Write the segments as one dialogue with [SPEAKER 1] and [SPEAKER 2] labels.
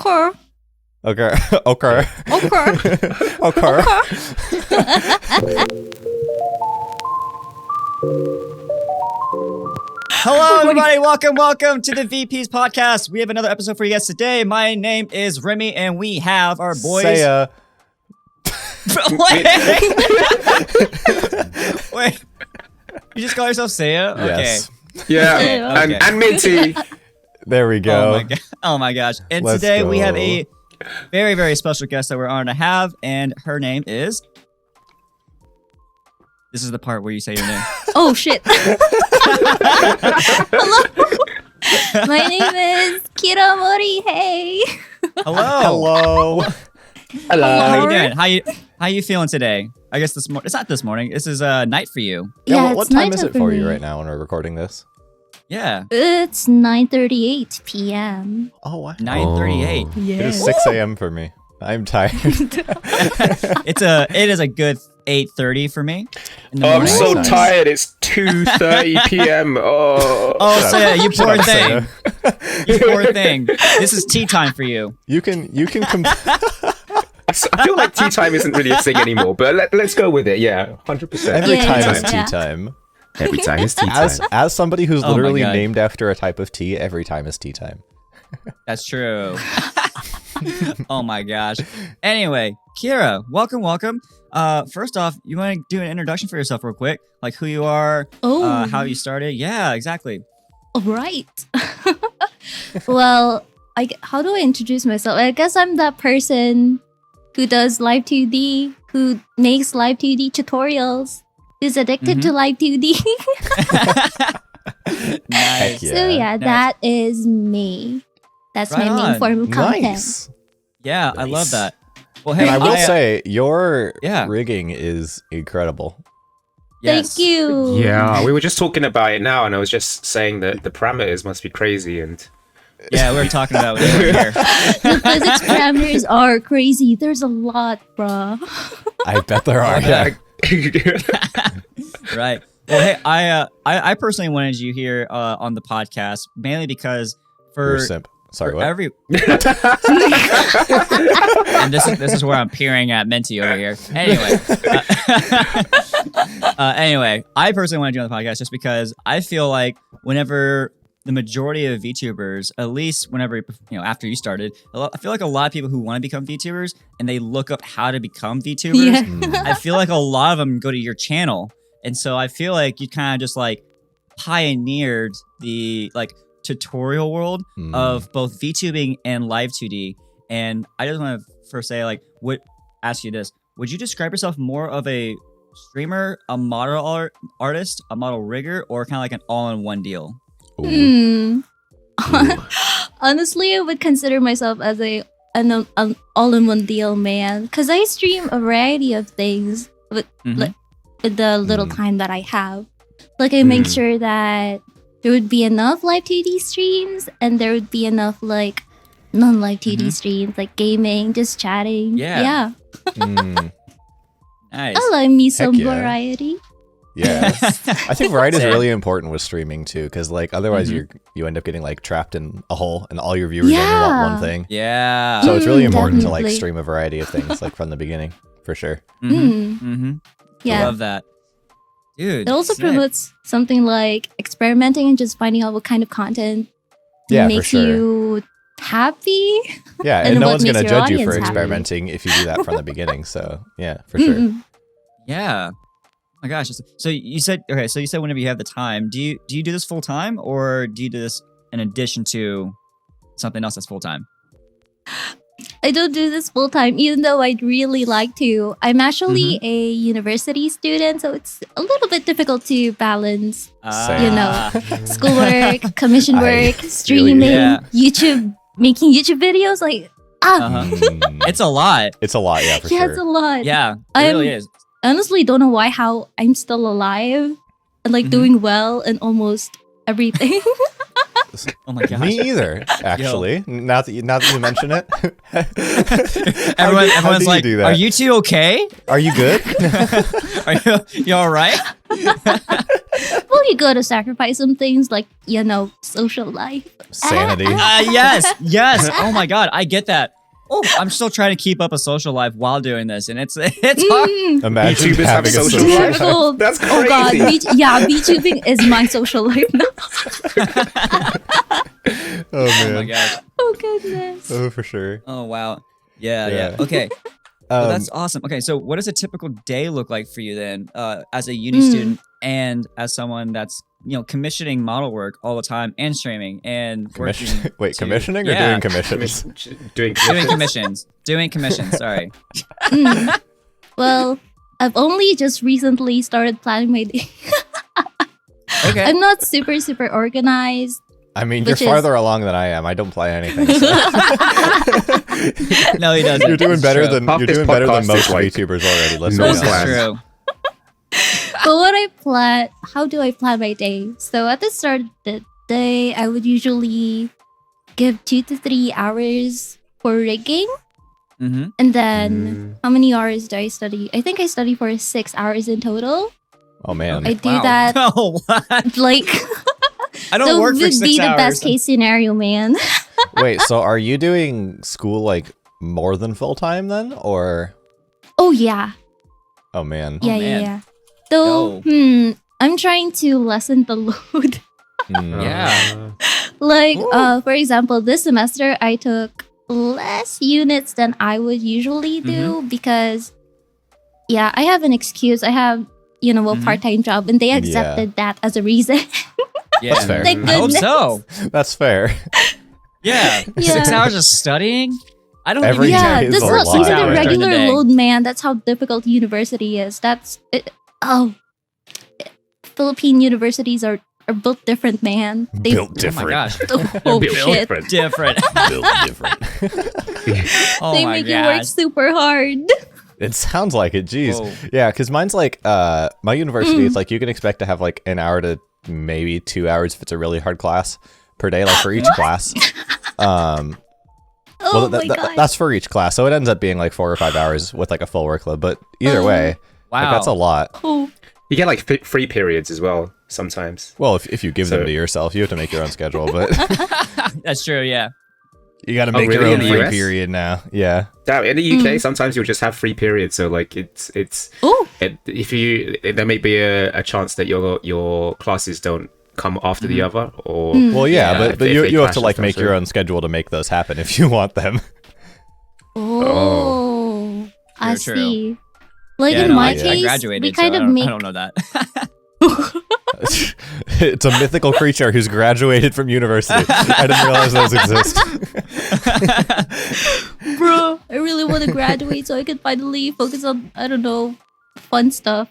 [SPEAKER 1] Okay.
[SPEAKER 2] Okay. Okay.
[SPEAKER 1] Okay.
[SPEAKER 2] Okay.
[SPEAKER 3] Hello, everybody. Welcome to the VPeas Podcast. We have another episode for you guys today. My name is Remi, and we have our boys.
[SPEAKER 2] Seuh.
[SPEAKER 3] Wait. You just call yourself Seuh?
[SPEAKER 2] Yes.
[SPEAKER 3] Okay.
[SPEAKER 4] Yeah,
[SPEAKER 3] Okay.
[SPEAKER 4] and Minty.
[SPEAKER 2] There we go.
[SPEAKER 3] Oh my gosh. And
[SPEAKER 2] Let's
[SPEAKER 3] today we
[SPEAKER 2] go.
[SPEAKER 3] have a very, very special guest that we're honored to have, and her name is... This is the part where you say your name.
[SPEAKER 1] Oh shit. Hello. My name is Omori. Hey.
[SPEAKER 3] Hello.
[SPEAKER 2] Hello.
[SPEAKER 4] Hello.
[SPEAKER 3] How you doing? How you feeling today? I guess this morning. It's not this morning. This is night for you.
[SPEAKER 1] Yeah,
[SPEAKER 2] what
[SPEAKER 1] it's
[SPEAKER 2] time
[SPEAKER 1] night
[SPEAKER 2] is it
[SPEAKER 1] for
[SPEAKER 2] for
[SPEAKER 1] me.
[SPEAKER 2] you right now when we're recording this?
[SPEAKER 3] Yeah.
[SPEAKER 1] It's 9:38 p.m.
[SPEAKER 2] Oh, wow.
[SPEAKER 3] 9:38.
[SPEAKER 1] Yeah.
[SPEAKER 2] It is 6 a.m. for me. I'm tired.
[SPEAKER 3] It is a good 8:30 for me. In the
[SPEAKER 4] Oh, I'm
[SPEAKER 3] morning.
[SPEAKER 4] so
[SPEAKER 2] Nice.
[SPEAKER 4] tired. It's 2:30 p.m. Oh.
[SPEAKER 3] Oh, so yeah, you
[SPEAKER 2] Shut
[SPEAKER 3] poor
[SPEAKER 2] up,
[SPEAKER 3] thing.
[SPEAKER 2] Seuh.
[SPEAKER 3] You poor thing. This is tea time for you.
[SPEAKER 2] You can
[SPEAKER 4] I feel like tea time isn't really a thing anymore, but let's go with it. Yeah, 100%.
[SPEAKER 2] every
[SPEAKER 1] Yeah,
[SPEAKER 2] time
[SPEAKER 1] yeah,
[SPEAKER 2] is tea
[SPEAKER 1] yeah.
[SPEAKER 2] time.
[SPEAKER 4] Every time is tea time.
[SPEAKER 2] As somebody who's
[SPEAKER 3] Oh my
[SPEAKER 2] literally
[SPEAKER 3] God.
[SPEAKER 2] named after a type of tea, every time is tea time.
[SPEAKER 3] That's true. Oh my gosh. Anyway, Kira, welcome. First off, you want to do an introduction for yourself real quick? Like who you are,
[SPEAKER 1] Oh.
[SPEAKER 3] how you started? Yeah, exactly.
[SPEAKER 1] All right. Well, how do I introduce myself? I guess I'm that person who does live 2D, who makes live 2D tutorials, who's addicted to live 2D.
[SPEAKER 3] Nice.
[SPEAKER 2] Yeah.
[SPEAKER 1] So yeah,
[SPEAKER 3] Nice.
[SPEAKER 1] that is me. That's
[SPEAKER 3] Right
[SPEAKER 1] my main
[SPEAKER 3] on.
[SPEAKER 1] form of content.
[SPEAKER 2] Nice.
[SPEAKER 3] Yeah, I love
[SPEAKER 4] Nice.
[SPEAKER 3] that. Well, hey,
[SPEAKER 2] And I will say, your
[SPEAKER 3] Yeah.
[SPEAKER 2] rigging is incredible.
[SPEAKER 3] yes.
[SPEAKER 1] Thank you.
[SPEAKER 4] Yeah, we were just talking about it now, and I was just saying that the parameters must be crazy, and
[SPEAKER 3] Yeah, we were talking about it over here.
[SPEAKER 1] The physics parameters are crazy. There's a lot, bruh.
[SPEAKER 2] I bet there are. Yeah.
[SPEAKER 3] Right. Well, hey, I personally wanted you here on the podcast mainly because
[SPEAKER 2] You're
[SPEAKER 3] for
[SPEAKER 2] a simp. Sorry,
[SPEAKER 3] for
[SPEAKER 2] what?
[SPEAKER 3] every and this is where I'm peering at Minty over here. Anyway, I personally want to join the podcast just because I feel like whenever the majority of VTubers, at least whenever after you started, I feel like a lot of people who want to become VTubers and they look up how to become VTubers.
[SPEAKER 1] Yeah.
[SPEAKER 3] I feel like a lot of them go to your channel, and so I feel like you kind of just like pioneered the like tutorial world of both VTubing and live 2D. And I just want to first say, like, ask you this: would you describe yourself more of a streamer, a model artist, a model rigger, or kind of like an all-in-one deal?
[SPEAKER 2] Ooh.
[SPEAKER 1] Honestly, I would consider myself as an all-in-one deal man because I stream a variety of things with
[SPEAKER 3] Mhm.
[SPEAKER 1] with the little time that I have. Like I make sure that there would be enough live 2D streams and there would be enough like non-live 2D streams, like gaming, just chatting.
[SPEAKER 3] Yeah.
[SPEAKER 1] Yeah.
[SPEAKER 3] Nice.
[SPEAKER 1] I love me some
[SPEAKER 2] yeah.
[SPEAKER 1] variety.
[SPEAKER 2] Yeah. I think variety is
[SPEAKER 3] Same.
[SPEAKER 2] really important with streaming too, because like otherwise you end up getting like trapped in a hole, and all your viewers only want
[SPEAKER 1] Yeah.
[SPEAKER 2] one thing.
[SPEAKER 3] Yeah.
[SPEAKER 2] So it's really important to like
[SPEAKER 1] definitely.
[SPEAKER 2] stream a variety of things like from the beginning, for sure.
[SPEAKER 3] Mm-hmm.
[SPEAKER 1] Yeah.
[SPEAKER 3] Love that, dude.
[SPEAKER 1] It also
[SPEAKER 3] sick.
[SPEAKER 1] promotes something like experimenting and just finding out what kind of content
[SPEAKER 2] Yeah, for
[SPEAKER 1] makes
[SPEAKER 2] sure.
[SPEAKER 1] you happy.
[SPEAKER 2] Yeah,
[SPEAKER 1] And
[SPEAKER 2] and no
[SPEAKER 1] what
[SPEAKER 2] one's
[SPEAKER 1] makes
[SPEAKER 2] gonna
[SPEAKER 1] your
[SPEAKER 2] judge you for
[SPEAKER 1] audience happy.
[SPEAKER 2] experimenting if you do that from the beginning. So yeah, for sure.
[SPEAKER 1] Mm-mm.
[SPEAKER 3] Yeah. Oh my gosh. So you said whenever you have the time, do you do this full time, or do you do this in addition to something else that's full time?
[SPEAKER 1] I don't do this full time, even though I'd really like to. I'm actually a university student, so it's a little bit difficult to balance,
[SPEAKER 2] Same.
[SPEAKER 1] you know, schoolwork, commission
[SPEAKER 2] I
[SPEAKER 1] work,
[SPEAKER 2] feel you.
[SPEAKER 1] streaming,
[SPEAKER 3] Yeah.
[SPEAKER 1] YouTube, making YouTube videos. Like,
[SPEAKER 3] Uh-huh.
[SPEAKER 2] Mm,
[SPEAKER 3] It's a lot.
[SPEAKER 2] it's a lot, yeah, for
[SPEAKER 1] yeah,
[SPEAKER 2] sure.
[SPEAKER 1] it's a lot.
[SPEAKER 3] Yeah, it
[SPEAKER 1] I'm-
[SPEAKER 3] really is.
[SPEAKER 1] I honestly don't know how I'm still alive and like doing well in almost everything.
[SPEAKER 3] Oh my gosh.
[SPEAKER 2] Me either, actually. Now that you mention it.
[SPEAKER 3] Everyone's like,
[SPEAKER 2] do that?
[SPEAKER 3] "Are you two okay?
[SPEAKER 2] Are you good?
[SPEAKER 3] Are you all right?"
[SPEAKER 1] Well, you gotta sacrifice some things like, social life.
[SPEAKER 2] Sanity.
[SPEAKER 3] Yes. Oh my god, I get that. Oh, I'm still trying to keep up a social life while doing this, and it's hard.
[SPEAKER 2] Imagine
[SPEAKER 4] VTubers
[SPEAKER 2] having
[SPEAKER 4] have
[SPEAKER 2] a
[SPEAKER 4] social
[SPEAKER 2] social
[SPEAKER 4] life?
[SPEAKER 1] Difficult.
[SPEAKER 4] That's crazy.
[SPEAKER 1] Oh god, VTubing is my social life now.
[SPEAKER 2] Oh man.
[SPEAKER 3] Oh my gosh.
[SPEAKER 1] Oh goodness.
[SPEAKER 2] Oh, for sure.
[SPEAKER 3] Oh wow. Yeah.
[SPEAKER 2] Yeah.
[SPEAKER 3] Okay. Well, that's awesome. Okay, so what does a typical day look like for you then, as a uni student and as someone that's commissioning model work all the time and streaming and working?
[SPEAKER 2] Wait,
[SPEAKER 3] to-
[SPEAKER 2] commissioning or
[SPEAKER 3] yeah.
[SPEAKER 2] doing commissions?
[SPEAKER 4] Doing
[SPEAKER 3] Doing commissions. Sorry.
[SPEAKER 1] Well, I've only just recently started planning my day.
[SPEAKER 3] Okay.
[SPEAKER 1] I'm not super organized.
[SPEAKER 2] I mean, you're
[SPEAKER 1] Which is-
[SPEAKER 2] farther along than I am. I don't play anything. So.
[SPEAKER 3] No, he doesn't.
[SPEAKER 2] You're doing
[SPEAKER 3] It's
[SPEAKER 2] better
[SPEAKER 3] true.
[SPEAKER 2] than
[SPEAKER 4] Half
[SPEAKER 2] you're
[SPEAKER 4] this
[SPEAKER 2] doing better than
[SPEAKER 4] podcast
[SPEAKER 2] most
[SPEAKER 4] is like
[SPEAKER 2] VTubers already. Let's be
[SPEAKER 4] no
[SPEAKER 2] honest.
[SPEAKER 4] class.
[SPEAKER 3] That's true.
[SPEAKER 1] But what I plan, how do I plan my day? So at the start of the day, I would usually give 2 to 3 hours for rigging.
[SPEAKER 3] Mm-hmm.
[SPEAKER 1] And then how many hours do I study? I think I study for 6 hours in total.
[SPEAKER 2] Oh man.
[SPEAKER 1] I do
[SPEAKER 3] Wow.
[SPEAKER 1] that
[SPEAKER 3] Oh, what?
[SPEAKER 1] like
[SPEAKER 3] I don't
[SPEAKER 1] that
[SPEAKER 3] work for
[SPEAKER 1] would
[SPEAKER 3] 6
[SPEAKER 1] be the
[SPEAKER 3] hours.
[SPEAKER 1] best case scenario, man.
[SPEAKER 2] Wait, so are you doing school like more than full time then, or?
[SPEAKER 1] Oh yeah.
[SPEAKER 2] Oh man.
[SPEAKER 1] Yeah,
[SPEAKER 3] man.
[SPEAKER 1] yeah. So, I'm trying to lessen the load.
[SPEAKER 2] Hmm.
[SPEAKER 3] Yeah.
[SPEAKER 1] Like,
[SPEAKER 3] Ooh.
[SPEAKER 1] for example, this semester I took less units than I would usually do because, I have an excuse. I have, a part-time job, and they accepted that as a reason.
[SPEAKER 3] Yeah.
[SPEAKER 2] That's fair.
[SPEAKER 1] Thank
[SPEAKER 3] I hope
[SPEAKER 1] goodness.
[SPEAKER 3] so.
[SPEAKER 2] That's fair.
[SPEAKER 3] Yeah.
[SPEAKER 1] Yeah.
[SPEAKER 3] 6 hours of studying? I don't
[SPEAKER 2] Every
[SPEAKER 3] even
[SPEAKER 1] Yeah,
[SPEAKER 2] day is
[SPEAKER 1] that's
[SPEAKER 2] a
[SPEAKER 1] not
[SPEAKER 2] lot.
[SPEAKER 1] even the
[SPEAKER 3] Hours during the
[SPEAKER 1] regular
[SPEAKER 3] day.
[SPEAKER 1] load, man. That's how difficult university is. Philippine universities are built different, man. They
[SPEAKER 2] Built
[SPEAKER 3] Oh my
[SPEAKER 2] different.
[SPEAKER 3] gosh.
[SPEAKER 1] oh
[SPEAKER 4] Built
[SPEAKER 1] shit.
[SPEAKER 4] different.
[SPEAKER 3] Different.
[SPEAKER 2] Built different.
[SPEAKER 3] Oh
[SPEAKER 1] They
[SPEAKER 3] my
[SPEAKER 1] make you work
[SPEAKER 3] gosh.
[SPEAKER 1] super hard.
[SPEAKER 2] It sounds like it. Jeez.
[SPEAKER 3] Whoa.
[SPEAKER 2] Yeah, because mine's like my university. It's like you can expect to have like an hour to maybe 2 hours if it's a really hard class per day, like for each class.
[SPEAKER 1] Oh
[SPEAKER 2] Well,
[SPEAKER 1] my god.
[SPEAKER 2] that's for each class, so it ends up being like 4 or 5 hours with like a full workload. But either way,
[SPEAKER 3] Wow.
[SPEAKER 2] like, that's a lot.
[SPEAKER 1] Oh.
[SPEAKER 4] You get like free periods as well sometimes.
[SPEAKER 2] Well, if you give them
[SPEAKER 4] So-
[SPEAKER 2] to yourself, you have to make your own schedule. But
[SPEAKER 3] That's true, yeah.
[SPEAKER 2] you got to
[SPEAKER 4] Oh,
[SPEAKER 2] make your
[SPEAKER 4] really?
[SPEAKER 2] own
[SPEAKER 4] In the
[SPEAKER 2] free
[SPEAKER 4] US?
[SPEAKER 2] period now. Yeah.
[SPEAKER 4] Damn, in the UK, sometimes you'll just have free periods. So like it's
[SPEAKER 1] Oh.
[SPEAKER 4] there may be a chance that your classes don't come after the other, or
[SPEAKER 2] Well, yeah,
[SPEAKER 3] Yeah,
[SPEAKER 2] but
[SPEAKER 4] if
[SPEAKER 2] you
[SPEAKER 4] they
[SPEAKER 2] have
[SPEAKER 4] clash
[SPEAKER 2] to
[SPEAKER 4] and
[SPEAKER 2] like
[SPEAKER 4] stuff,
[SPEAKER 2] make
[SPEAKER 4] so-
[SPEAKER 2] your own schedule to make those happen if you want them.
[SPEAKER 1] Oh. I
[SPEAKER 3] True, true.
[SPEAKER 1] see. Like
[SPEAKER 3] Yeah,
[SPEAKER 1] in
[SPEAKER 3] no,
[SPEAKER 1] my
[SPEAKER 3] I
[SPEAKER 1] case,
[SPEAKER 3] graduated,
[SPEAKER 1] we kind
[SPEAKER 3] so
[SPEAKER 1] of
[SPEAKER 3] I
[SPEAKER 1] make
[SPEAKER 3] don't know that.
[SPEAKER 2] It's a mythical creature who's graduated from university. I didn't realize those exist.
[SPEAKER 1] Bro, I really want to graduate so I can finally focus on, I don't know, fun stuff.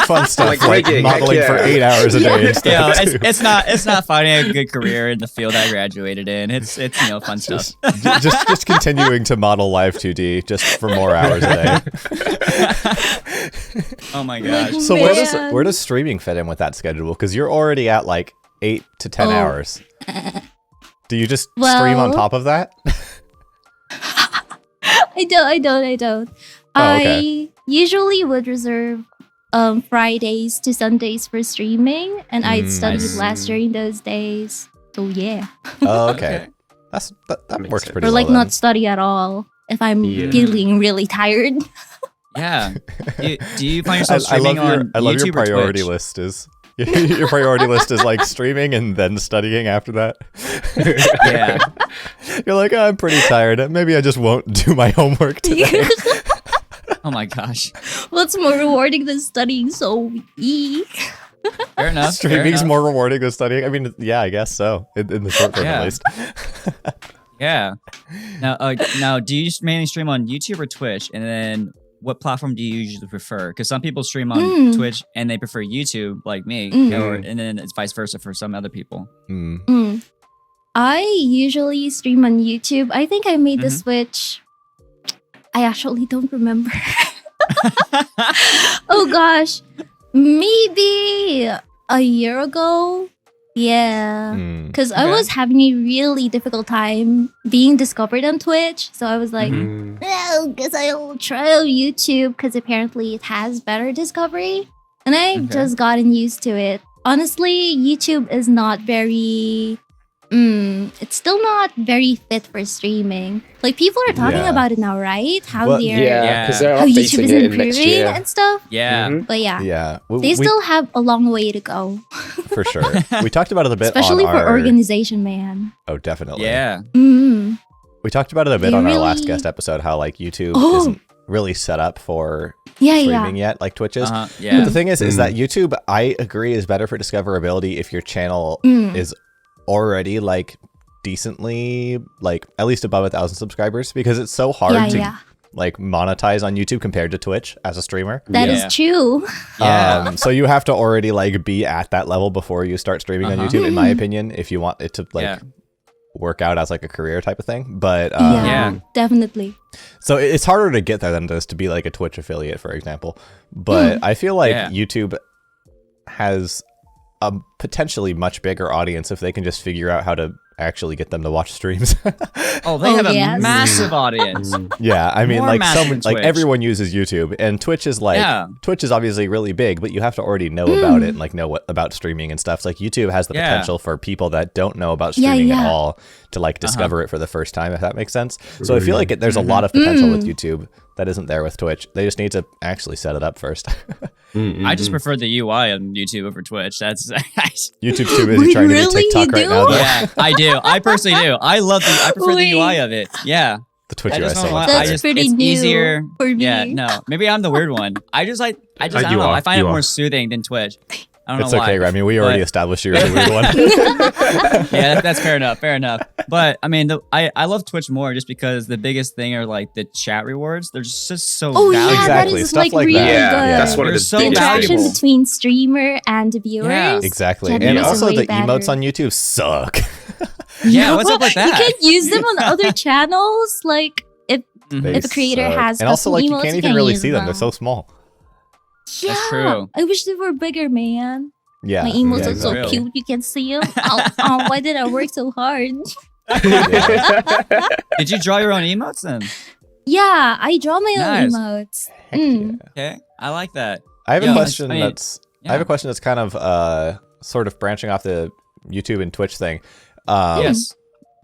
[SPEAKER 2] Fun stuff
[SPEAKER 4] Like
[SPEAKER 2] like,
[SPEAKER 4] rigging,
[SPEAKER 2] modeling
[SPEAKER 4] heck
[SPEAKER 2] for
[SPEAKER 4] yeah.
[SPEAKER 2] 8 hours a day. and
[SPEAKER 3] Yeah,
[SPEAKER 2] stuff, too.
[SPEAKER 3] it's not finding a good career in the field I graduated in. It's fun stuff.
[SPEAKER 2] just continuing to model live 2D just for more hours a day.
[SPEAKER 3] Oh my gosh.
[SPEAKER 1] Like,
[SPEAKER 2] So
[SPEAKER 1] Man.
[SPEAKER 2] where does streaming fit in with that schedule? Because you're already at like 8 to 10
[SPEAKER 1] Oh.
[SPEAKER 2] hours. Do you just stream on
[SPEAKER 1] Well-
[SPEAKER 2] top of that?
[SPEAKER 1] I don't.
[SPEAKER 2] Oh, okay.
[SPEAKER 1] I usually would reserve Fridays to Sundays for streaming, and I'd study
[SPEAKER 3] Nice.
[SPEAKER 1] less during those days. So yeah.
[SPEAKER 2] Oh, okay.
[SPEAKER 3] Okay.
[SPEAKER 2] That
[SPEAKER 4] Makes
[SPEAKER 2] works
[SPEAKER 4] sense.
[SPEAKER 2] pretty
[SPEAKER 1] Or
[SPEAKER 2] well.
[SPEAKER 1] like
[SPEAKER 2] then.
[SPEAKER 1] not study at all if I'm
[SPEAKER 4] Yeah.
[SPEAKER 1] feeling really tired.
[SPEAKER 3] Yeah. Do you find yourself
[SPEAKER 2] I
[SPEAKER 3] streaming
[SPEAKER 2] love your
[SPEAKER 3] on
[SPEAKER 2] I love
[SPEAKER 3] YouTube
[SPEAKER 2] your priority
[SPEAKER 3] or Twitch?
[SPEAKER 2] list is your priority list is like streaming and then studying after that.
[SPEAKER 3] Yeah.
[SPEAKER 2] You're like, oh, I'm pretty tired. Maybe I just won't do my homework today.
[SPEAKER 3] Oh my gosh.
[SPEAKER 1] What's more rewarding than studying so weak?
[SPEAKER 3] Fair enough. fair
[SPEAKER 2] Streaming's
[SPEAKER 3] enough.
[SPEAKER 2] more rewarding than studying. I mean, yeah, I guess so. In the short term,
[SPEAKER 3] Yeah.
[SPEAKER 2] at least.
[SPEAKER 3] Yeah. Now, do you just mainly stream on YouTube or Twitch? And then, what platform do you usually prefer? Because some people stream on Twitch and they prefer YouTube, like me, and then it's vice versa for some other people.
[SPEAKER 2] Hmm.
[SPEAKER 1] I usually stream on YouTube. I think I made the switch. I actually don't remember. Oh gosh. Maybe a year ago. Yeah.
[SPEAKER 2] Hmm.
[SPEAKER 1] Because I
[SPEAKER 3] Okay.
[SPEAKER 1] was having a really difficult time being discovered on Twitch. So I was like,
[SPEAKER 4] Mm.
[SPEAKER 1] well, guess I'll try out YouTube because apparently it has better discovery. And I've just gotten used to it. Honestly, YouTube is not very... it's still not very fit for streaming. Like, people are talking about it now, right? How
[SPEAKER 4] because they're
[SPEAKER 1] how YouTube
[SPEAKER 4] updating
[SPEAKER 1] is
[SPEAKER 4] it in next
[SPEAKER 1] improving
[SPEAKER 4] year.
[SPEAKER 1] and stuff.
[SPEAKER 3] Yeah.
[SPEAKER 1] But
[SPEAKER 2] Yeah.
[SPEAKER 1] they still have a long way to go.
[SPEAKER 2] For sure. We talked about it a bit
[SPEAKER 1] Especially
[SPEAKER 2] on
[SPEAKER 1] for
[SPEAKER 2] our...
[SPEAKER 1] organization, man.
[SPEAKER 2] Oh, definitely.
[SPEAKER 3] Yeah.
[SPEAKER 1] Mm.
[SPEAKER 2] We talked about it a bit
[SPEAKER 1] They
[SPEAKER 2] on our last
[SPEAKER 1] really-
[SPEAKER 2] guest episode, how like YouTube
[SPEAKER 1] Oh.
[SPEAKER 2] isn't really set up for
[SPEAKER 1] Yeah,
[SPEAKER 2] streaming yet, like Twitch is. But
[SPEAKER 3] Yeah.
[SPEAKER 2] the thing is that YouTube, I agree, is better for discoverability if your channel is already like decently, like at least above 1,000 subscribers, because it's so hard to like monetize on YouTube compared to Twitch as a streamer.
[SPEAKER 1] That is true.
[SPEAKER 3] Yeah.
[SPEAKER 2] So you have to already like be at that level before you start streaming on YouTube, in my opinion, if you want it to like work out as like a career type of thing. But
[SPEAKER 1] Definitely.
[SPEAKER 2] so it's harder to get there than it is to be like a Twitch affiliate, for example. But I feel like YouTube has a potentially much bigger audience if they can just figure out how to actually get them to watch streams.
[SPEAKER 3] Oh, they have a massive audience.
[SPEAKER 2] Yeah, I mean,
[SPEAKER 3] More
[SPEAKER 2] like
[SPEAKER 3] massive
[SPEAKER 2] someone,
[SPEAKER 3] than
[SPEAKER 2] like
[SPEAKER 3] Twitch.
[SPEAKER 2] everyone uses YouTube, and Twitch is like Twitch is obviously really big, but you have to already know about it and like know what about streaming and stuff. So, like YouTube has the potential for people that don't know about streaming at all to like discover it for the first time, if that makes sense. So I feel like there's a lot of potential with YouTube that isn't there with Twitch. They just need to actually set it up first.
[SPEAKER 3] I just prefer the UI on YouTube over Twitch. That's
[SPEAKER 2] YouTube's too busy trying to do TikTok right now. Though.
[SPEAKER 3] Yeah, I do. I personally do. I prefer the UI of it. Yeah.
[SPEAKER 2] The Twitch
[SPEAKER 3] I
[SPEAKER 2] UI is
[SPEAKER 3] just
[SPEAKER 2] so
[SPEAKER 3] don't
[SPEAKER 2] much
[SPEAKER 3] want- I
[SPEAKER 2] better.
[SPEAKER 3] just,
[SPEAKER 1] pretty
[SPEAKER 3] it's
[SPEAKER 1] new
[SPEAKER 3] easier
[SPEAKER 1] for me.
[SPEAKER 3] Yeah, no. Maybe I'm the weird one. I don't know.
[SPEAKER 4] You
[SPEAKER 3] I find it
[SPEAKER 4] are.
[SPEAKER 3] more soothing than Twitch. I don't
[SPEAKER 2] It's
[SPEAKER 3] know why.
[SPEAKER 2] okay, Remi. We already established you're the weird one.
[SPEAKER 3] Yeah, that's fair enough. Fair enough. But I mean, I love Twitch more just because the biggest thing are like the chat rewards. They're just so
[SPEAKER 1] Oh
[SPEAKER 3] valuable.
[SPEAKER 1] yeah, that
[SPEAKER 2] Exactly,
[SPEAKER 1] is
[SPEAKER 2] stuff
[SPEAKER 1] like
[SPEAKER 2] like
[SPEAKER 1] really
[SPEAKER 2] that.
[SPEAKER 4] Yeah,
[SPEAKER 1] good.
[SPEAKER 4] that's one of
[SPEAKER 3] They're
[SPEAKER 4] the
[SPEAKER 3] so
[SPEAKER 1] The
[SPEAKER 4] biggest
[SPEAKER 1] interaction
[SPEAKER 3] valuable.
[SPEAKER 4] things.
[SPEAKER 1] between streamer and viewers.
[SPEAKER 3] Yeah.
[SPEAKER 2] Exactly.
[SPEAKER 1] That
[SPEAKER 2] And
[SPEAKER 1] makes it
[SPEAKER 2] also
[SPEAKER 1] way
[SPEAKER 2] the
[SPEAKER 1] better.
[SPEAKER 2] emotes on YouTube suck.
[SPEAKER 3] Yeah, what's up with that?
[SPEAKER 1] You can't use them on other channels. Like if
[SPEAKER 2] They
[SPEAKER 1] a creator
[SPEAKER 2] suck.
[SPEAKER 1] has
[SPEAKER 2] and also
[SPEAKER 1] custom
[SPEAKER 2] like you
[SPEAKER 1] emotes,
[SPEAKER 2] can't
[SPEAKER 1] you
[SPEAKER 2] even
[SPEAKER 1] can't
[SPEAKER 2] really
[SPEAKER 1] use
[SPEAKER 2] see them. They're
[SPEAKER 1] them.
[SPEAKER 2] so small.
[SPEAKER 1] Yeah,
[SPEAKER 3] true.
[SPEAKER 1] I wish they were bigger, man.
[SPEAKER 2] Yeah.
[SPEAKER 1] My emotes
[SPEAKER 2] yeah,
[SPEAKER 1] are so
[SPEAKER 2] exactly.
[SPEAKER 1] cute. You can see them. Oh, why did I work so hard?
[SPEAKER 3] Did you draw your own emotes then?
[SPEAKER 1] Yeah, I draw my
[SPEAKER 3] Nice.
[SPEAKER 1] own emotes.
[SPEAKER 2] Heck
[SPEAKER 1] Mm.
[SPEAKER 3] Okay, I like that.
[SPEAKER 2] I have
[SPEAKER 3] Yeah,
[SPEAKER 2] a question
[SPEAKER 3] I mean,
[SPEAKER 2] I have a question that's kind of sort of branching off the YouTube and Twitch thing.
[SPEAKER 3] Yes.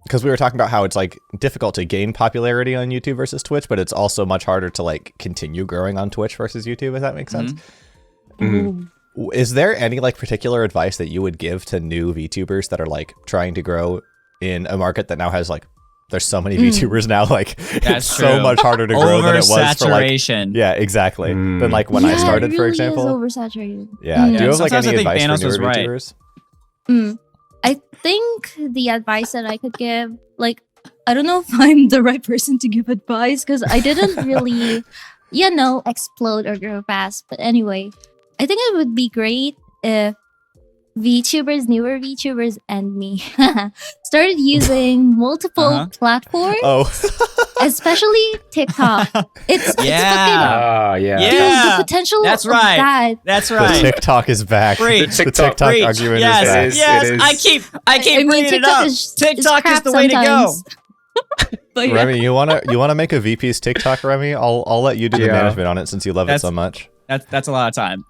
[SPEAKER 2] Because we were talking about how it's like difficult to gain popularity on YouTube versus Twitch, but it's also much harder to like continue growing on Twitch versus YouTube, if that makes sense.
[SPEAKER 1] Ooh.
[SPEAKER 2] Is there any like particular advice that you would give to new VTubers that are like trying to grow in a market that now has like there's so many VTubers now, like
[SPEAKER 3] That's
[SPEAKER 2] it's so
[SPEAKER 3] true.
[SPEAKER 2] much harder to grow than it was for like
[SPEAKER 3] Oversaturation.
[SPEAKER 2] yeah, exactly. Than like when I
[SPEAKER 1] Yeah,
[SPEAKER 2] started,
[SPEAKER 1] it
[SPEAKER 2] for
[SPEAKER 1] really
[SPEAKER 2] example.
[SPEAKER 1] is oversaturated.
[SPEAKER 2] Yeah. Do you have like
[SPEAKER 3] Sometimes
[SPEAKER 2] any
[SPEAKER 3] I think
[SPEAKER 2] advice
[SPEAKER 3] Thanos
[SPEAKER 2] for
[SPEAKER 3] was
[SPEAKER 2] newer
[SPEAKER 3] right.
[SPEAKER 2] VTubers?
[SPEAKER 1] I think the advice that I could give, like, I don't know if I'm the right person to give advice because I didn't really, explode or grow fast. But anyway, I think it would be great if VTubers, newer VTubers, and me started using multiple platforms, especially TikTok. It's fucking
[SPEAKER 4] Ah, yeah.
[SPEAKER 3] Yeah.
[SPEAKER 1] dude, the potential
[SPEAKER 3] That's
[SPEAKER 1] of
[SPEAKER 3] right.
[SPEAKER 1] that.
[SPEAKER 3] That's
[SPEAKER 2] The
[SPEAKER 3] right.
[SPEAKER 2] TikTok is back.
[SPEAKER 3] Preach.
[SPEAKER 2] The TikTok
[SPEAKER 3] Preach.
[SPEAKER 2] argument
[SPEAKER 3] Yes,
[SPEAKER 2] is back.
[SPEAKER 4] is,
[SPEAKER 3] yes.
[SPEAKER 4] it is.
[SPEAKER 3] I keep bringing it up. TikTok is the way to go.
[SPEAKER 1] But yeah.
[SPEAKER 2] Remi, you wanna make a VP's TikTok, Remi? I'll let you do the
[SPEAKER 4] Yeah.
[SPEAKER 2] management on it since you love it
[SPEAKER 3] That's-
[SPEAKER 2] so much.
[SPEAKER 3] That's a lot of time.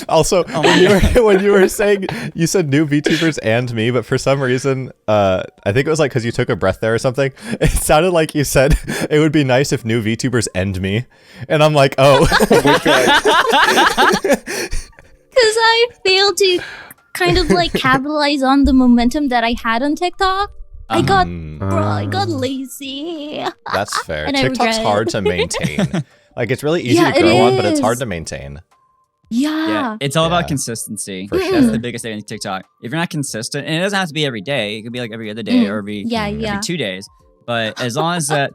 [SPEAKER 2] Also, when you were saying you said new VTubers and me, but for some reason, I think it was like because you took a breath there or something. It sounded like you said it would be nice if new VTubers end me, and I'm like, oh,
[SPEAKER 1] Because I failed to kind of like capitalize on the momentum that I had on TikTok. I got lazy.
[SPEAKER 2] that's fair.
[SPEAKER 1] And I
[SPEAKER 2] TikTok's
[SPEAKER 1] regret it.
[SPEAKER 2] hard to maintain. Like it's really easy
[SPEAKER 1] Yeah,
[SPEAKER 2] to
[SPEAKER 1] it
[SPEAKER 2] grow on, but it's hard
[SPEAKER 1] is.
[SPEAKER 2] to maintain.
[SPEAKER 1] Yeah.
[SPEAKER 3] It's all about
[SPEAKER 2] Yeah.
[SPEAKER 3] consistency.
[SPEAKER 2] For
[SPEAKER 3] That's
[SPEAKER 2] sure.
[SPEAKER 3] the biggest thing in TikTok. If you're not consistent, and it doesn't have to be every day. It could be like every other day or every
[SPEAKER 1] Yeah.
[SPEAKER 3] 2 days. But as long as that,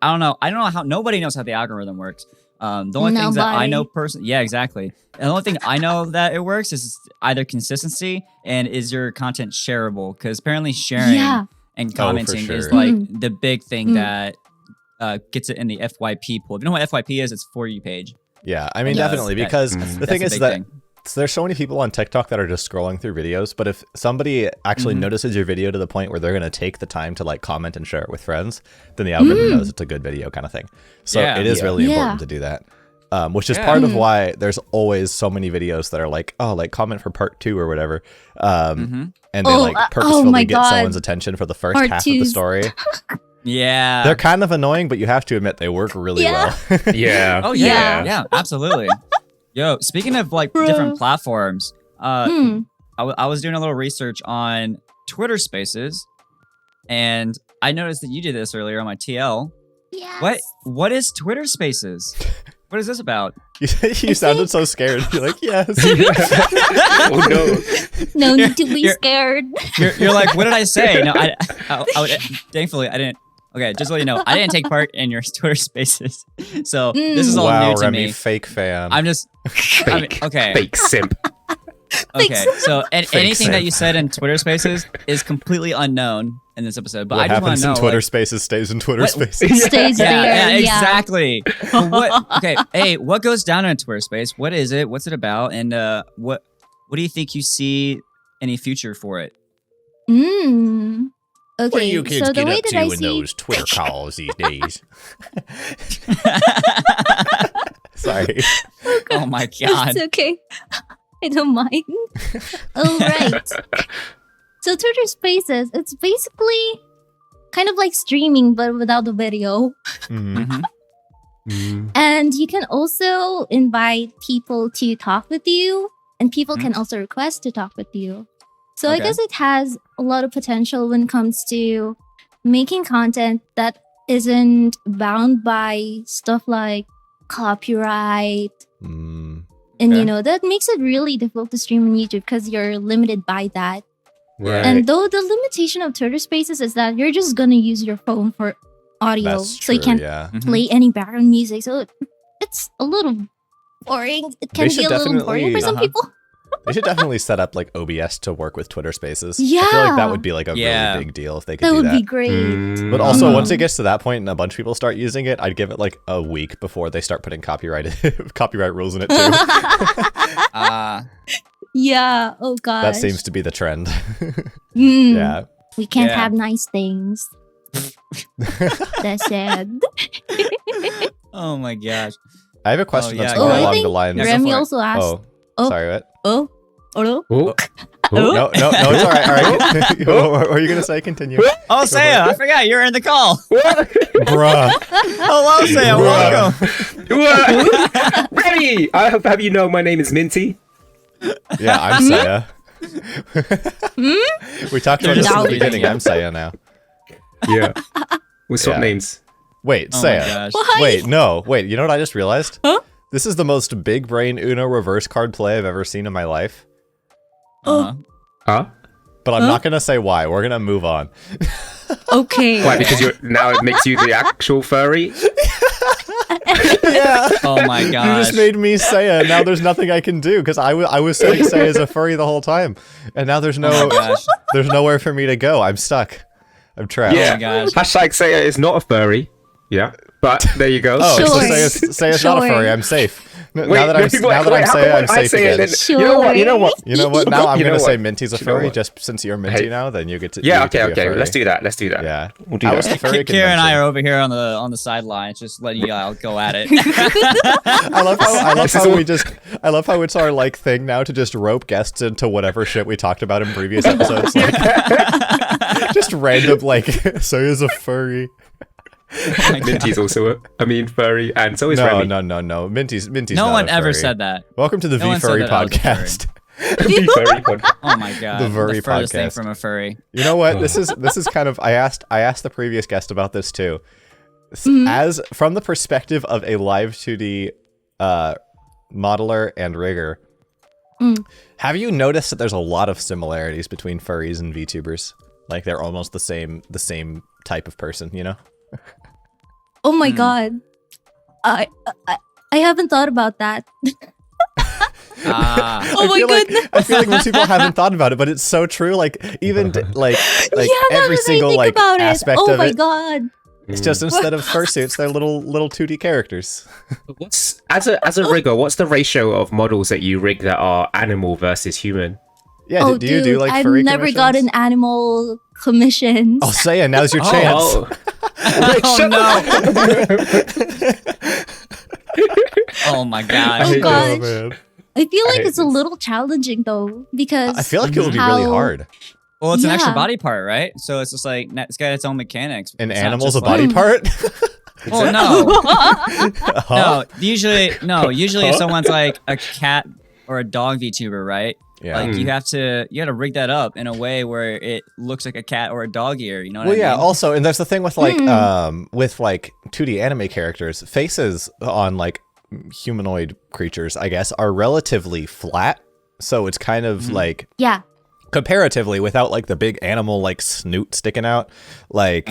[SPEAKER 3] I don't know how. Nobody knows how the algorithm works. The only things that I know personally, yeah, exactly. And the only thing I know that it works is either consistency and is your content shareable? Because apparently sharing
[SPEAKER 1] Yeah.
[SPEAKER 3] and commenting
[SPEAKER 2] sure.
[SPEAKER 3] is like the big thing that gets it in the FYP pool. If you know what FYP is, it's For You page.
[SPEAKER 2] Yeah, I mean,
[SPEAKER 3] Yeah,
[SPEAKER 2] definitely,
[SPEAKER 3] that's-
[SPEAKER 2] because the
[SPEAKER 3] that's
[SPEAKER 2] thing
[SPEAKER 3] a
[SPEAKER 2] is
[SPEAKER 3] big
[SPEAKER 2] that
[SPEAKER 3] thing.
[SPEAKER 2] there's so many people on TikTok that are just scrolling through videos, but if somebody actually notices your video to the point where they're going to take the time to like comment and share it with friends, then the algorithm knows it's a good video kind of thing. So
[SPEAKER 3] Yeah.
[SPEAKER 2] it is really
[SPEAKER 1] Yeah.
[SPEAKER 2] important to do that. which is part of why there's always so many videos that are like, oh, like comment for part 2 or whatever. And they like purposefully get someone's attention for the first half of the story.
[SPEAKER 3] Yeah.
[SPEAKER 2] They're kind of annoying, but you have to admit they work really well.
[SPEAKER 4] Yeah.
[SPEAKER 3] Oh, yeah, absolutely. Yo, speaking of like different platforms, I was doing a little research on Twitter Spaces, and I noticed that you did this earlier on my TL.
[SPEAKER 1] Yes.
[SPEAKER 3] What is Twitter Spaces? What is this about?
[SPEAKER 2] You sounded so scared. You're like, yes.
[SPEAKER 4] Oh no.
[SPEAKER 1] No need to be scared.
[SPEAKER 3] You're like, what did I say? No, I thankfully I didn't. Okay, just to let you know, I didn't take part in your Twitter Spaces, so this is all new to
[SPEAKER 2] Remi,
[SPEAKER 3] me.
[SPEAKER 2] fake fan.
[SPEAKER 3] I'm just okay.
[SPEAKER 4] Fake simp.
[SPEAKER 3] Okay, so anything that you said in Twitter Spaces is completely unknown in this episode. But
[SPEAKER 2] what
[SPEAKER 3] I just want
[SPEAKER 2] happens
[SPEAKER 3] to know,
[SPEAKER 2] in Twitter Spaces stays in Twitter Spaces.
[SPEAKER 1] Stays there.
[SPEAKER 3] Yeah, exactly. What goes down in a Twitter Space? What is it? What's it about? And what do you think you see any future for it?
[SPEAKER 1] Okay,
[SPEAKER 2] What do you kids
[SPEAKER 1] so the
[SPEAKER 2] get
[SPEAKER 1] way
[SPEAKER 2] up
[SPEAKER 1] that
[SPEAKER 2] to
[SPEAKER 1] I
[SPEAKER 2] in
[SPEAKER 1] see
[SPEAKER 2] those Twitter calls these days? Sorry.
[SPEAKER 3] Oh my god.
[SPEAKER 1] It's okay. I don't mind. All right. So Twitter Spaces, it's basically kind of like streaming, but without the video. And you can also invite people to talk with you, and people can also request to talk with you. So I guess it has a lot of potential when it comes to making content that isn't bound by stuff like copyright. And you know, that makes it really difficult to stream on YouTube because you're limited by that.
[SPEAKER 4] Right.
[SPEAKER 1] And though the limitation of Twitter Spaces is that you're just gonna use your phone for audio,
[SPEAKER 2] That's
[SPEAKER 1] so you
[SPEAKER 2] true,
[SPEAKER 1] can't play any background music. So it's a little boring. It can be a little boring for some people.
[SPEAKER 2] They should definitely set up like OBS to work with Twitter Spaces.
[SPEAKER 1] Yeah.
[SPEAKER 2] I feel like that would be like a really big deal if they could
[SPEAKER 1] That
[SPEAKER 2] do
[SPEAKER 1] would
[SPEAKER 2] that.
[SPEAKER 1] be great.
[SPEAKER 2] But also, once it gets to that point and a bunch of people start using it, I'd give it like a week before they start putting copyright rules in it too.
[SPEAKER 1] Yeah. Oh god.
[SPEAKER 2] That seems to be the trend. Yeah.
[SPEAKER 1] We can't have nice things. That's sad.
[SPEAKER 3] Oh my gosh.
[SPEAKER 2] I have a question that's
[SPEAKER 3] yeah.
[SPEAKER 2] more
[SPEAKER 1] I
[SPEAKER 2] along
[SPEAKER 1] think
[SPEAKER 2] the lines.
[SPEAKER 1] Remi also asked.
[SPEAKER 2] Sorry, what?
[SPEAKER 1] No,
[SPEAKER 2] No, it's all right. All right. What were you gonna say? Continue.
[SPEAKER 3] Oh, Seuh, I forgot you're in the call.
[SPEAKER 2] Bruh.
[SPEAKER 3] Hello, Seuh. Welcome.
[SPEAKER 4] Remi, I have you know my name is Minty.
[SPEAKER 2] Yeah, I'm Seuh. We talked about this in the beginning. I'm Seuh now.
[SPEAKER 4] Yeah. We swap names.
[SPEAKER 2] Wait,
[SPEAKER 3] Oh my
[SPEAKER 2] Seuh.
[SPEAKER 3] gosh.
[SPEAKER 2] Wait, no. Wait, you know what I just realized? This is the most big brain Uno reverse card play I've ever seen in my life.
[SPEAKER 4] Huh?
[SPEAKER 2] But I'm not going to say why. We're going to move on.
[SPEAKER 1] Okay.
[SPEAKER 4] Why? Because now it makes you the actual furry?
[SPEAKER 2] Yeah.
[SPEAKER 3] Oh my
[SPEAKER 2] You
[SPEAKER 3] gosh.
[SPEAKER 2] just made me Seuh, and now there's nothing I can do because I was saying Seuh as a furry the whole time, and now there's
[SPEAKER 3] Oh my gosh.
[SPEAKER 2] there's nowhere for me to go. I'm stuck. I'm trapped.
[SPEAKER 4] Yeah.
[SPEAKER 3] gosh.
[SPEAKER 4] Hashtag Seuh is not a furry. Yeah. But there you go.
[SPEAKER 2] Oh,
[SPEAKER 1] Sure.
[SPEAKER 2] so Seuh's not a furry. I'm safe. Now that I'm Seuh, I'm safe again.
[SPEAKER 4] You know what?
[SPEAKER 2] You know what? Now I'm
[SPEAKER 4] You know
[SPEAKER 2] gonna say
[SPEAKER 4] what?
[SPEAKER 2] Minty's a
[SPEAKER 4] You know
[SPEAKER 2] furry.
[SPEAKER 4] what?
[SPEAKER 2] Just since you're Minty now, then you get to.
[SPEAKER 4] Yeah.
[SPEAKER 2] you get to be a
[SPEAKER 4] Okay.
[SPEAKER 2] furry.
[SPEAKER 4] Let's do that.
[SPEAKER 2] Yeah.
[SPEAKER 4] We'll do
[SPEAKER 2] I was the
[SPEAKER 4] that.
[SPEAKER 2] furry
[SPEAKER 3] Kira and I
[SPEAKER 2] convention.
[SPEAKER 3] are over here on the sidelines, just letting y'all go at it.
[SPEAKER 2] I love how it's our like thing now to just rope guests into whatever shit we talked about in previous episodes. Like, just random like Seuh's a furry.
[SPEAKER 4] Minty's also furry, and so is
[SPEAKER 2] No,
[SPEAKER 4] Remi.
[SPEAKER 2] no. Minty's
[SPEAKER 3] No
[SPEAKER 2] not
[SPEAKER 3] one
[SPEAKER 2] a
[SPEAKER 3] ever
[SPEAKER 2] furry.
[SPEAKER 3] said that.
[SPEAKER 2] Welcome to the
[SPEAKER 3] No one said
[SPEAKER 2] VFurry
[SPEAKER 3] that I was a furry.
[SPEAKER 2] podcast.
[SPEAKER 4] The furry podcast.
[SPEAKER 3] Oh my god.
[SPEAKER 2] The furry
[SPEAKER 3] furthest thing
[SPEAKER 2] podcast.
[SPEAKER 3] from a furry.
[SPEAKER 2] You know what? This is kind of I asked the previous guest about this too. As from the perspective of a live 2D modeler and rigger, have you noticed that there's a lot of similarities between furries and VTubers? Like they're almost the same type of person, you know?
[SPEAKER 1] Oh my god. I haven't thought about that. Oh my goodness.
[SPEAKER 2] I feel like most people haven't thought about it, but it's so true. Like even like
[SPEAKER 1] Yeah,
[SPEAKER 2] every single like aspect
[SPEAKER 1] Oh
[SPEAKER 2] of
[SPEAKER 1] my
[SPEAKER 2] it.
[SPEAKER 1] god.
[SPEAKER 2] It's just instead of fursuits, they're little 2D characters.
[SPEAKER 4] What's as a rigger? What's the ratio of models that you rig that are animal versus human?
[SPEAKER 2] Yeah,
[SPEAKER 1] Oh,
[SPEAKER 2] do you do like
[SPEAKER 1] I've
[SPEAKER 2] furry
[SPEAKER 1] never
[SPEAKER 2] commissions?
[SPEAKER 1] gotten animal commissions.
[SPEAKER 2] Oh, Seuh, now's your chance.
[SPEAKER 3] Oh no. Oh my gosh.
[SPEAKER 1] Oh gosh.
[SPEAKER 2] man.
[SPEAKER 1] I feel like it's a little challenging though because
[SPEAKER 2] I feel like it would be really hard.
[SPEAKER 3] Well, it's an extra
[SPEAKER 1] Yeah.
[SPEAKER 3] body part, right? So it's just like it's got its own mechanics.
[SPEAKER 2] An
[SPEAKER 3] It's not
[SPEAKER 2] animal's
[SPEAKER 3] just
[SPEAKER 2] a body
[SPEAKER 3] like-
[SPEAKER 2] part?
[SPEAKER 3] Well, no,
[SPEAKER 2] Huh?
[SPEAKER 3] no. Usually if someone's like a cat or a dog VTuber, right?
[SPEAKER 2] Yeah.
[SPEAKER 3] Like you have to rig that up in a way where it looks like a cat or a dog ear. You know what
[SPEAKER 2] Well,
[SPEAKER 3] I mean?
[SPEAKER 2] yeah. Also, and there's the thing with like 2D anime characters, faces on like humanoid creatures, I guess, are relatively flat. So it's kind of like
[SPEAKER 1] yeah.
[SPEAKER 2] comparatively, without like the big animal like snoot sticking out, like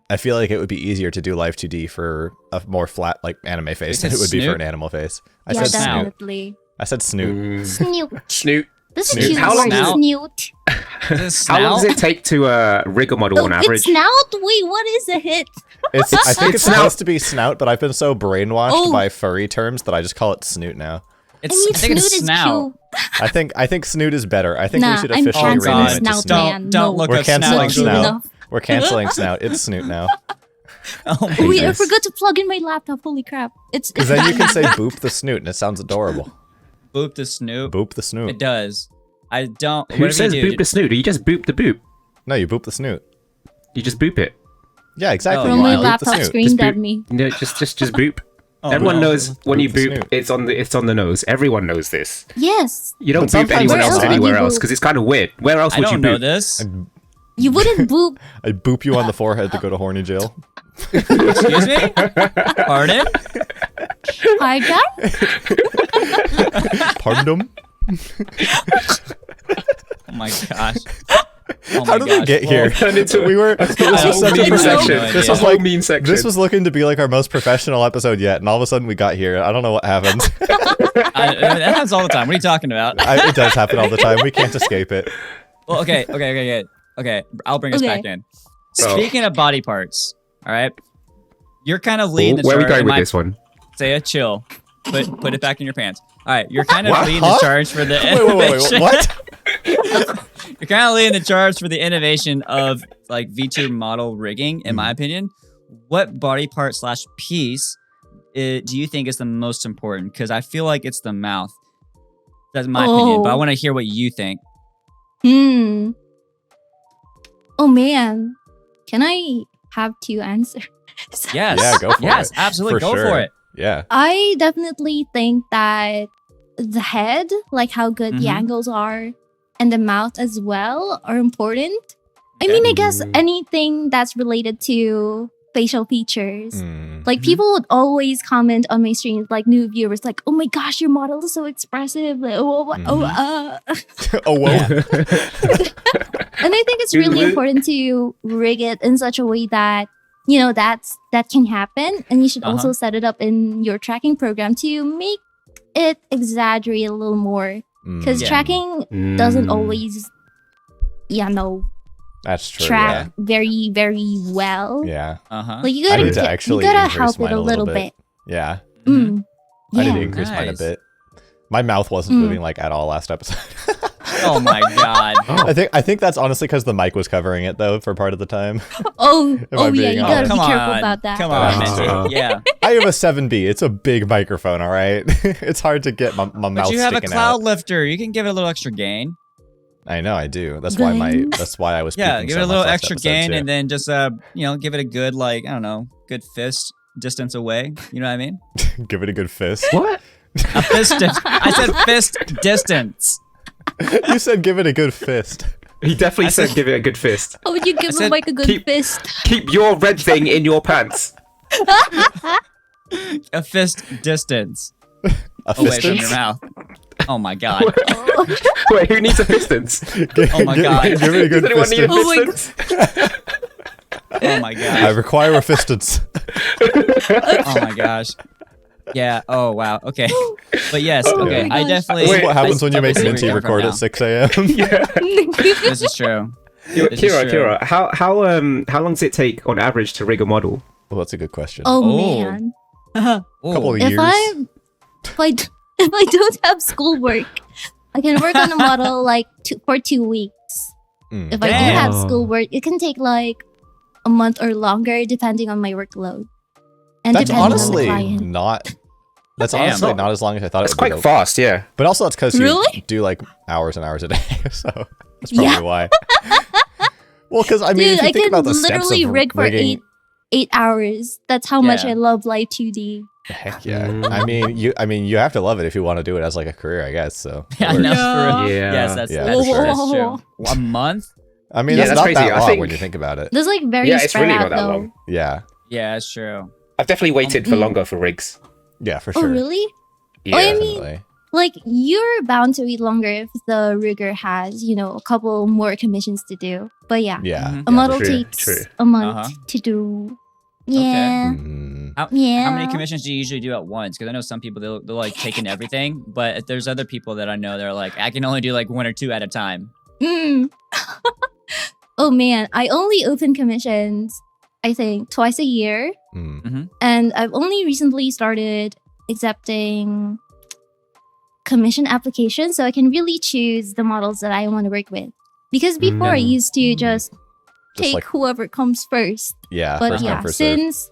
[SPEAKER 2] I feel like it would be easier to do live 2D for a more flat like anime face than it would be for
[SPEAKER 3] snoot?
[SPEAKER 2] an animal face. I
[SPEAKER 1] Yeah,
[SPEAKER 2] said snoot.
[SPEAKER 1] definitely.
[SPEAKER 2] I said snoot.
[SPEAKER 1] Snoot.
[SPEAKER 4] Snoot.
[SPEAKER 1] This
[SPEAKER 2] Snoot.
[SPEAKER 1] is cute.
[SPEAKER 4] How long
[SPEAKER 3] does-
[SPEAKER 1] Snoot.
[SPEAKER 3] Is this
[SPEAKER 4] How long does
[SPEAKER 3] snout?
[SPEAKER 4] it take to rig a model on
[SPEAKER 1] It's
[SPEAKER 4] average?
[SPEAKER 1] snout? Wait, what is it?
[SPEAKER 2] I think it's
[SPEAKER 4] Snout.
[SPEAKER 2] supposed to be snout, but I've been so brainwashed
[SPEAKER 1] Oh.
[SPEAKER 2] by furry terms that I just call it snoot now.
[SPEAKER 1] I mean,
[SPEAKER 3] I think
[SPEAKER 1] snoot
[SPEAKER 3] it's
[SPEAKER 1] is
[SPEAKER 3] snout.
[SPEAKER 1] cute.
[SPEAKER 2] I think snoot is better. I think
[SPEAKER 1] Nah,
[SPEAKER 2] we should
[SPEAKER 1] I'm
[SPEAKER 2] officially
[SPEAKER 1] canceling
[SPEAKER 2] rename it to
[SPEAKER 1] snout,
[SPEAKER 2] snoot.
[SPEAKER 1] man.
[SPEAKER 3] Don't
[SPEAKER 1] No.
[SPEAKER 3] look
[SPEAKER 2] We're
[SPEAKER 3] up
[SPEAKER 2] canceling
[SPEAKER 3] snout.
[SPEAKER 1] Not
[SPEAKER 2] snout.
[SPEAKER 1] cute enough.
[SPEAKER 2] We're canceling snout. It's snoot now.
[SPEAKER 3] Oh my
[SPEAKER 1] Wait, I
[SPEAKER 3] goodness.
[SPEAKER 1] forgot to plug in my laptop. Holy crap. It's
[SPEAKER 2] Because then you can say boop the snoot and it sounds adorable.
[SPEAKER 3] Boop the snoop.
[SPEAKER 2] Boop the
[SPEAKER 3] It
[SPEAKER 2] snoot.
[SPEAKER 3] does. I don't.
[SPEAKER 4] Who
[SPEAKER 3] what
[SPEAKER 4] says
[SPEAKER 3] do you
[SPEAKER 4] boop
[SPEAKER 3] do?
[SPEAKER 4] the snoot? You just boop the boop.
[SPEAKER 2] No, you boop the snoot.
[SPEAKER 4] You just boop it.
[SPEAKER 2] Yeah, exactly.
[SPEAKER 3] Oh,
[SPEAKER 2] you
[SPEAKER 1] my
[SPEAKER 3] wow.
[SPEAKER 2] boop the
[SPEAKER 1] laptop
[SPEAKER 2] snoot.
[SPEAKER 1] screamed
[SPEAKER 4] Just
[SPEAKER 1] at
[SPEAKER 4] boop.
[SPEAKER 1] me.
[SPEAKER 4] No, just boop.
[SPEAKER 3] Oh,
[SPEAKER 4] Everyone
[SPEAKER 3] no.
[SPEAKER 4] knows when you
[SPEAKER 2] Boop the
[SPEAKER 4] boop,
[SPEAKER 2] snoot.
[SPEAKER 4] it's on the nose. Everyone knows this.
[SPEAKER 1] Yes.
[SPEAKER 4] You don't
[SPEAKER 2] But
[SPEAKER 4] boop
[SPEAKER 2] sometimes
[SPEAKER 4] anyone
[SPEAKER 1] Where
[SPEAKER 4] else
[SPEAKER 1] else would
[SPEAKER 4] anywhere
[SPEAKER 1] you
[SPEAKER 4] else
[SPEAKER 1] boop?
[SPEAKER 4] because it's kind of weird. Where else
[SPEAKER 3] I
[SPEAKER 4] would you
[SPEAKER 3] don't know
[SPEAKER 4] boop?
[SPEAKER 3] this.
[SPEAKER 1] You wouldn't boop.
[SPEAKER 2] I boop you on the forehead to go to horny jail.
[SPEAKER 3] Excuse me? Pardon?
[SPEAKER 1] Hi, guy.
[SPEAKER 2] Pardon them?
[SPEAKER 3] Oh my gosh. Oh my
[SPEAKER 2] How did we
[SPEAKER 3] gosh.
[SPEAKER 2] get here?
[SPEAKER 4] Turned into
[SPEAKER 2] We were. This was such a
[SPEAKER 3] mean
[SPEAKER 2] professional.
[SPEAKER 3] section.
[SPEAKER 2] This
[SPEAKER 3] Yeah.
[SPEAKER 2] was
[SPEAKER 4] whole
[SPEAKER 2] like
[SPEAKER 4] mean section.
[SPEAKER 2] This was looking to be like our most professional episode yet, and all of a sudden we got here. I don't know what happened.
[SPEAKER 3] That happens all the time. What are you talking about?
[SPEAKER 2] It does happen all the time. We can't escape it.
[SPEAKER 3] Well, okay. I'll bring us
[SPEAKER 1] Okay.
[SPEAKER 3] back in.
[SPEAKER 4] Oh.
[SPEAKER 3] Speaking of body parts, all right, you're kind of leading the
[SPEAKER 4] Where are we
[SPEAKER 3] charge.
[SPEAKER 4] going with
[SPEAKER 3] My-
[SPEAKER 4] this one?
[SPEAKER 3] Say chill. Put it back in your pants. All right, you're kind of
[SPEAKER 4] What?
[SPEAKER 3] leading
[SPEAKER 2] Huh?
[SPEAKER 3] the charge for the
[SPEAKER 2] Wait,
[SPEAKER 3] innovation.
[SPEAKER 2] what?
[SPEAKER 3] You're kind of leading the charge for the innovation of like VTuber model rigging, in
[SPEAKER 2] Mm-hmm.
[SPEAKER 3] my opinion. What body part / piece do you think is the most important? Because I feel like it's the mouth. That's my opinion, but I
[SPEAKER 1] Oh.
[SPEAKER 3] want to hear what you think.
[SPEAKER 1] Oh man. Can I have two answers?
[SPEAKER 3] Yes.
[SPEAKER 2] Yeah, go for it.
[SPEAKER 3] Yes, absolutely. Go
[SPEAKER 2] sure.
[SPEAKER 3] for it.
[SPEAKER 2] Yeah.
[SPEAKER 1] I definitely think that the head, like how good the
[SPEAKER 3] Mhm.
[SPEAKER 1] angles are, and the mouth as well are important. I mean, I guess
[SPEAKER 4] Mm.
[SPEAKER 1] anything that's related to facial features.
[SPEAKER 2] Mm.
[SPEAKER 1] Like
[SPEAKER 3] Mhm.
[SPEAKER 1] people would always comment on my streams, like new viewers, like, "Oh my gosh, your model is so expressive!" Like, oh, what?
[SPEAKER 2] Oh, whoa.
[SPEAKER 1] And I think it's really important to rig it in such a way that that can happen, and you should also set it up in your tracking program to make it exaggerate a little more, because
[SPEAKER 2] Mm.
[SPEAKER 1] tracking doesn't
[SPEAKER 4] Mm.
[SPEAKER 1] always,
[SPEAKER 2] That's true.
[SPEAKER 1] track very, very well.
[SPEAKER 2] Yeah.
[SPEAKER 3] Uh-huh.
[SPEAKER 1] Like you
[SPEAKER 2] I
[SPEAKER 1] gotta
[SPEAKER 2] need to
[SPEAKER 1] get,
[SPEAKER 2] actually
[SPEAKER 1] you gotta
[SPEAKER 2] increase
[SPEAKER 1] help it
[SPEAKER 2] mine
[SPEAKER 1] a little
[SPEAKER 2] bit.
[SPEAKER 1] bit.
[SPEAKER 2] Yeah.
[SPEAKER 1] Mm.
[SPEAKER 2] I need
[SPEAKER 1] Yeah.
[SPEAKER 2] to increase mine a
[SPEAKER 3] Nice.
[SPEAKER 2] bit. My mouth wasn't
[SPEAKER 1] Mm.
[SPEAKER 2] moving like at all last episode.
[SPEAKER 3] Oh my god.
[SPEAKER 2] I think that's honestly because the mic was covering it though for part of the time.
[SPEAKER 1] Oh,
[SPEAKER 2] I
[SPEAKER 1] yeah,
[SPEAKER 2] being
[SPEAKER 1] you
[SPEAKER 2] honest?
[SPEAKER 1] gotta be
[SPEAKER 3] Come
[SPEAKER 1] careful
[SPEAKER 3] on.
[SPEAKER 1] about that.
[SPEAKER 3] Come on,
[SPEAKER 2] Uh-huh.
[SPEAKER 3] Minty. Yeah.
[SPEAKER 2] I have a 7B. It's a big microphone, all right? It's hard to get my mouth
[SPEAKER 3] But you have a
[SPEAKER 2] sticking
[SPEAKER 3] cloud
[SPEAKER 2] out.
[SPEAKER 3] lifter. You can give it a little extra gain.
[SPEAKER 2] I know I do. That's
[SPEAKER 1] Gain?
[SPEAKER 2] why I was
[SPEAKER 3] Yeah,
[SPEAKER 2] peeking
[SPEAKER 3] give
[SPEAKER 2] so
[SPEAKER 3] it a little
[SPEAKER 2] much last
[SPEAKER 3] extra
[SPEAKER 2] episode,
[SPEAKER 3] gain
[SPEAKER 2] too.
[SPEAKER 3] and then just give it a good like, I don't know, good fist distance away. You know what I mean?
[SPEAKER 2] give it a good fist.
[SPEAKER 4] What?
[SPEAKER 3] A fist I said fist distance.
[SPEAKER 2] You said give it a good fist.
[SPEAKER 4] He definitely
[SPEAKER 3] I
[SPEAKER 4] said
[SPEAKER 3] said-
[SPEAKER 4] give it a good fist.
[SPEAKER 1] How would you give
[SPEAKER 3] said
[SPEAKER 1] him like a good
[SPEAKER 4] keep-
[SPEAKER 1] fist?
[SPEAKER 4] Keep your red thing in your pants.
[SPEAKER 3] A fist distance
[SPEAKER 2] A
[SPEAKER 3] away from your
[SPEAKER 2] fistance?
[SPEAKER 3] mouth. Oh my god.
[SPEAKER 4] Wait, who needs a fistance?
[SPEAKER 3] Oh my God.
[SPEAKER 2] Give it a
[SPEAKER 4] Does
[SPEAKER 2] good
[SPEAKER 4] anyone need a
[SPEAKER 2] fistance.
[SPEAKER 1] Oh my
[SPEAKER 4] fistance?
[SPEAKER 3] Oh my
[SPEAKER 2] I
[SPEAKER 3] gosh.
[SPEAKER 2] require a fistance.
[SPEAKER 3] Oh my gosh. Yeah. Oh wow. Okay. But yes.
[SPEAKER 1] Oh
[SPEAKER 3] Okay.
[SPEAKER 1] my
[SPEAKER 3] I
[SPEAKER 1] gosh.
[SPEAKER 3] definitely.
[SPEAKER 2] This is what happens when you make
[SPEAKER 3] obviously
[SPEAKER 2] Minty
[SPEAKER 3] where you're
[SPEAKER 2] record
[SPEAKER 3] coming
[SPEAKER 2] at 6 a.m.
[SPEAKER 4] Yeah.
[SPEAKER 3] from. This is true. This is
[SPEAKER 4] Kira,
[SPEAKER 3] true.
[SPEAKER 4] Kira, how long does it take on average to rig a model?
[SPEAKER 2] Well, that's a good question.
[SPEAKER 1] Oh,
[SPEAKER 3] Oh.
[SPEAKER 1] man.
[SPEAKER 3] Ooh.
[SPEAKER 2] Couple of
[SPEAKER 1] If
[SPEAKER 2] years.
[SPEAKER 1] if I don't have schoolwork, I can work on a model like for 2 weeks.
[SPEAKER 2] Mm.
[SPEAKER 1] If I do
[SPEAKER 3] Damn.
[SPEAKER 1] have schoolwork, it can take like a month or longer depending on my workload. And
[SPEAKER 2] That's
[SPEAKER 1] depending
[SPEAKER 2] honestly
[SPEAKER 1] on the client.
[SPEAKER 2] not That's honestly not as long as I thought it would be.
[SPEAKER 4] It's quite fast, yeah.
[SPEAKER 2] But also it's because you do like hours and hours a day, so that's probably why. Well, because I mean,
[SPEAKER 1] Dude,
[SPEAKER 2] if you think about the steps of
[SPEAKER 1] literally rig for
[SPEAKER 2] rigging,
[SPEAKER 1] 8 hours. That's how much I love live 2D.
[SPEAKER 2] heck yeah. I mean, you have to love it if you want to do it as like a career, I guess. So
[SPEAKER 3] Yes, that's true. A month.
[SPEAKER 2] I mean, that's not
[SPEAKER 4] crazy.
[SPEAKER 2] that long when you think about it.
[SPEAKER 1] That's like very
[SPEAKER 4] it's
[SPEAKER 1] spread
[SPEAKER 4] really
[SPEAKER 1] out,
[SPEAKER 4] not that
[SPEAKER 1] though.
[SPEAKER 4] long.
[SPEAKER 2] Yeah.
[SPEAKER 3] Yeah, that's true.
[SPEAKER 4] I've definitely waited for longer for rigs.
[SPEAKER 2] Yeah, for sure.
[SPEAKER 1] Oh, really?
[SPEAKER 4] Yeah,
[SPEAKER 1] I mean, like, you're bound to wait longer if the rigger has, a couple more commissions to do. But yeah. A model takes a month to do. Yeah.
[SPEAKER 3] Okay. How many commissions do you usually do at once? Because I know some people, they'll like take in everything. But there's other people that I know that are like, I can only do like 1 or 2 at a time.
[SPEAKER 1] Oh, man. I only open commissions, I think, twice a year. And I've only recently started accepting commission applications, so I can really choose the models that I want to work with. Because before I used to just take like, whoever comes first.
[SPEAKER 2] Yeah.
[SPEAKER 1] But yeah, since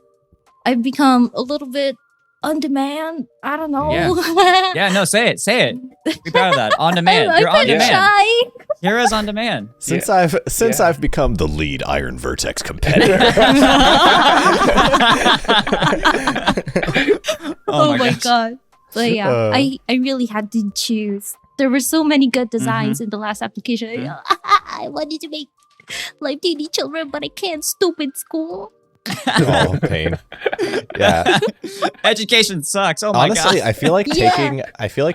[SPEAKER 1] I've become a little bit on demand, I don't know.
[SPEAKER 3] Yeah, no, say it. Be proud of that. On demand. You're on demand.
[SPEAKER 1] Shy.
[SPEAKER 3] Heroes on demand.
[SPEAKER 2] Since I've become the lead Iron Vertex competitor.
[SPEAKER 1] Oh my god. But yeah, I really had to choose. There were so many good designs in the last application. I wanted to make live 2D children, but I can't. Stupid school.
[SPEAKER 2] Oh, pain. Yeah.
[SPEAKER 3] Education sucks. Oh my god.
[SPEAKER 2] Honestly, I feel like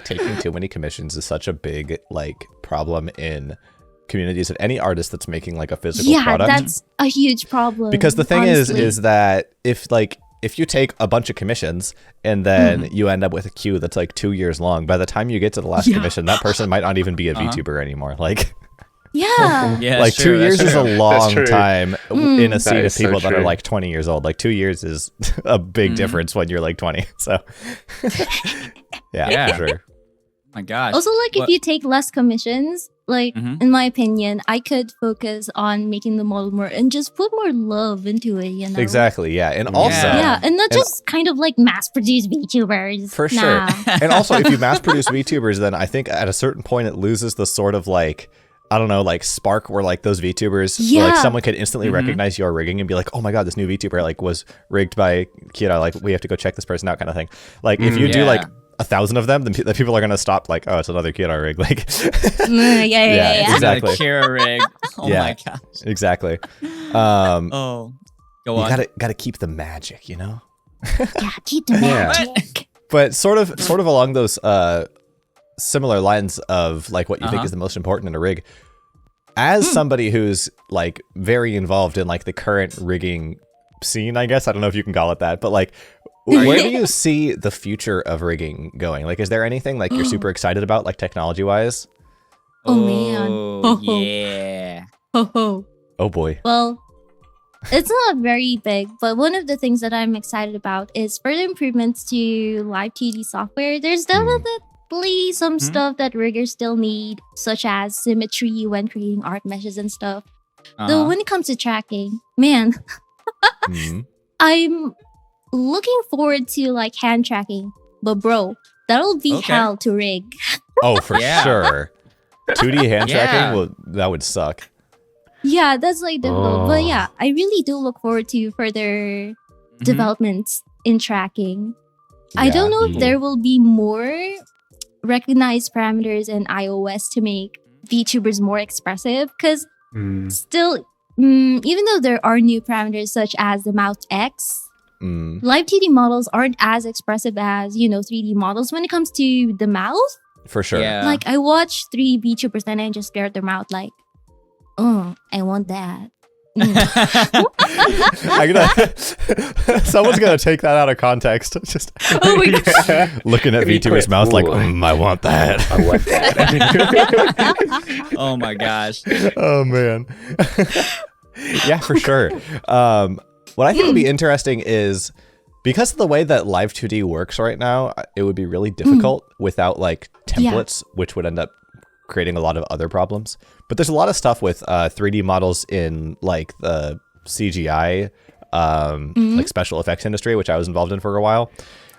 [SPEAKER 2] taking too many commissions is such a big problem in communities of any artist that's making like a physical product.
[SPEAKER 1] Yeah, that's a huge problem.
[SPEAKER 2] Because the thing is that if you take a bunch of commissions and then you end up with a queue that's like 2 years long, by the time you get to the last commission, that person might not even be a VTuber anymore. Like, like 2 years is a long time in a scene of people that are like 20 years old. Like 2 years is a big difference when you're like 20. So, yeah, for sure.
[SPEAKER 3] Oh my gosh.
[SPEAKER 1] Also, like, if you take less commissions, like, in my opinion, I could focus on making the model more and just put more love into it,
[SPEAKER 2] Exactly, yeah. And also...
[SPEAKER 1] Yeah, and not just kind of like mass-produce VTubers.
[SPEAKER 2] For sure. And also, if you mass-produce VTubers, then I think at a certain point it loses the sort of like... I don't know, like spark where like those VTubers, where, like someone could instantly recognize your rigging and be like, oh my god, this new VTuber like was rigged by Kira, like we have to go check this person out kind of thing. Like if you do like 1,000 of them, then the people are going to stop like, oh, it's another Kira rig. Like,
[SPEAKER 1] yeah.
[SPEAKER 3] Exactly. Kira rig. Oh my gosh.
[SPEAKER 2] Exactly.
[SPEAKER 3] Go on.
[SPEAKER 2] You gotta keep the magic,
[SPEAKER 1] Yeah, keep the magic.
[SPEAKER 2] But sort of along those similar lines of like what you think is the most important in a rig, as somebody who's like very involved in like the current rigging scene, I guess, I don't know if you can call it that, but like where do you see the future of rigging going? Like, is there anything like you're super excited about, like technology wise?
[SPEAKER 1] Oh man.
[SPEAKER 3] Yeah.
[SPEAKER 2] Oh boy.
[SPEAKER 1] Well, it's not very big, but one of the things that I'm excited about is further improvements to live 2D software. There's definitely some stuff that riggers still need, such as symmetry when creating art meshes and stuff. Though when it comes to tracking, man, I'm looking forward to like hand tracking, but bro, that'll be hell to rig.
[SPEAKER 2] Oh, for sure. 2D hand tracking, that would suck.
[SPEAKER 1] Yeah, that's like difficult. But yeah, I really do look forward to further developments in tracking. I don't know if there will be more recognized parameters in iOS to make VTubers more expressive, because still, even though there are new parameters such as the mouth X, live 2D models aren't as expressive as 3D models when it comes to the mouth.
[SPEAKER 2] For sure.
[SPEAKER 1] Like, I watch 3 VTubers and I just stare at their mouth like, oh, I want that.
[SPEAKER 2] Someone's gonna take that out of context. Just looking at VTuber's mouth like, I want that.
[SPEAKER 4] I want that.
[SPEAKER 3] Oh my gosh.
[SPEAKER 2] Oh man. Yeah, for sure. What I think would be interesting is, because of the way that live 2D works right now, it would be really difficult without like templates, which would end up creating a lot of other problems. But there's a lot of stuff with 3D models in like the CGI, like special effects industry, which I was involved in for a while,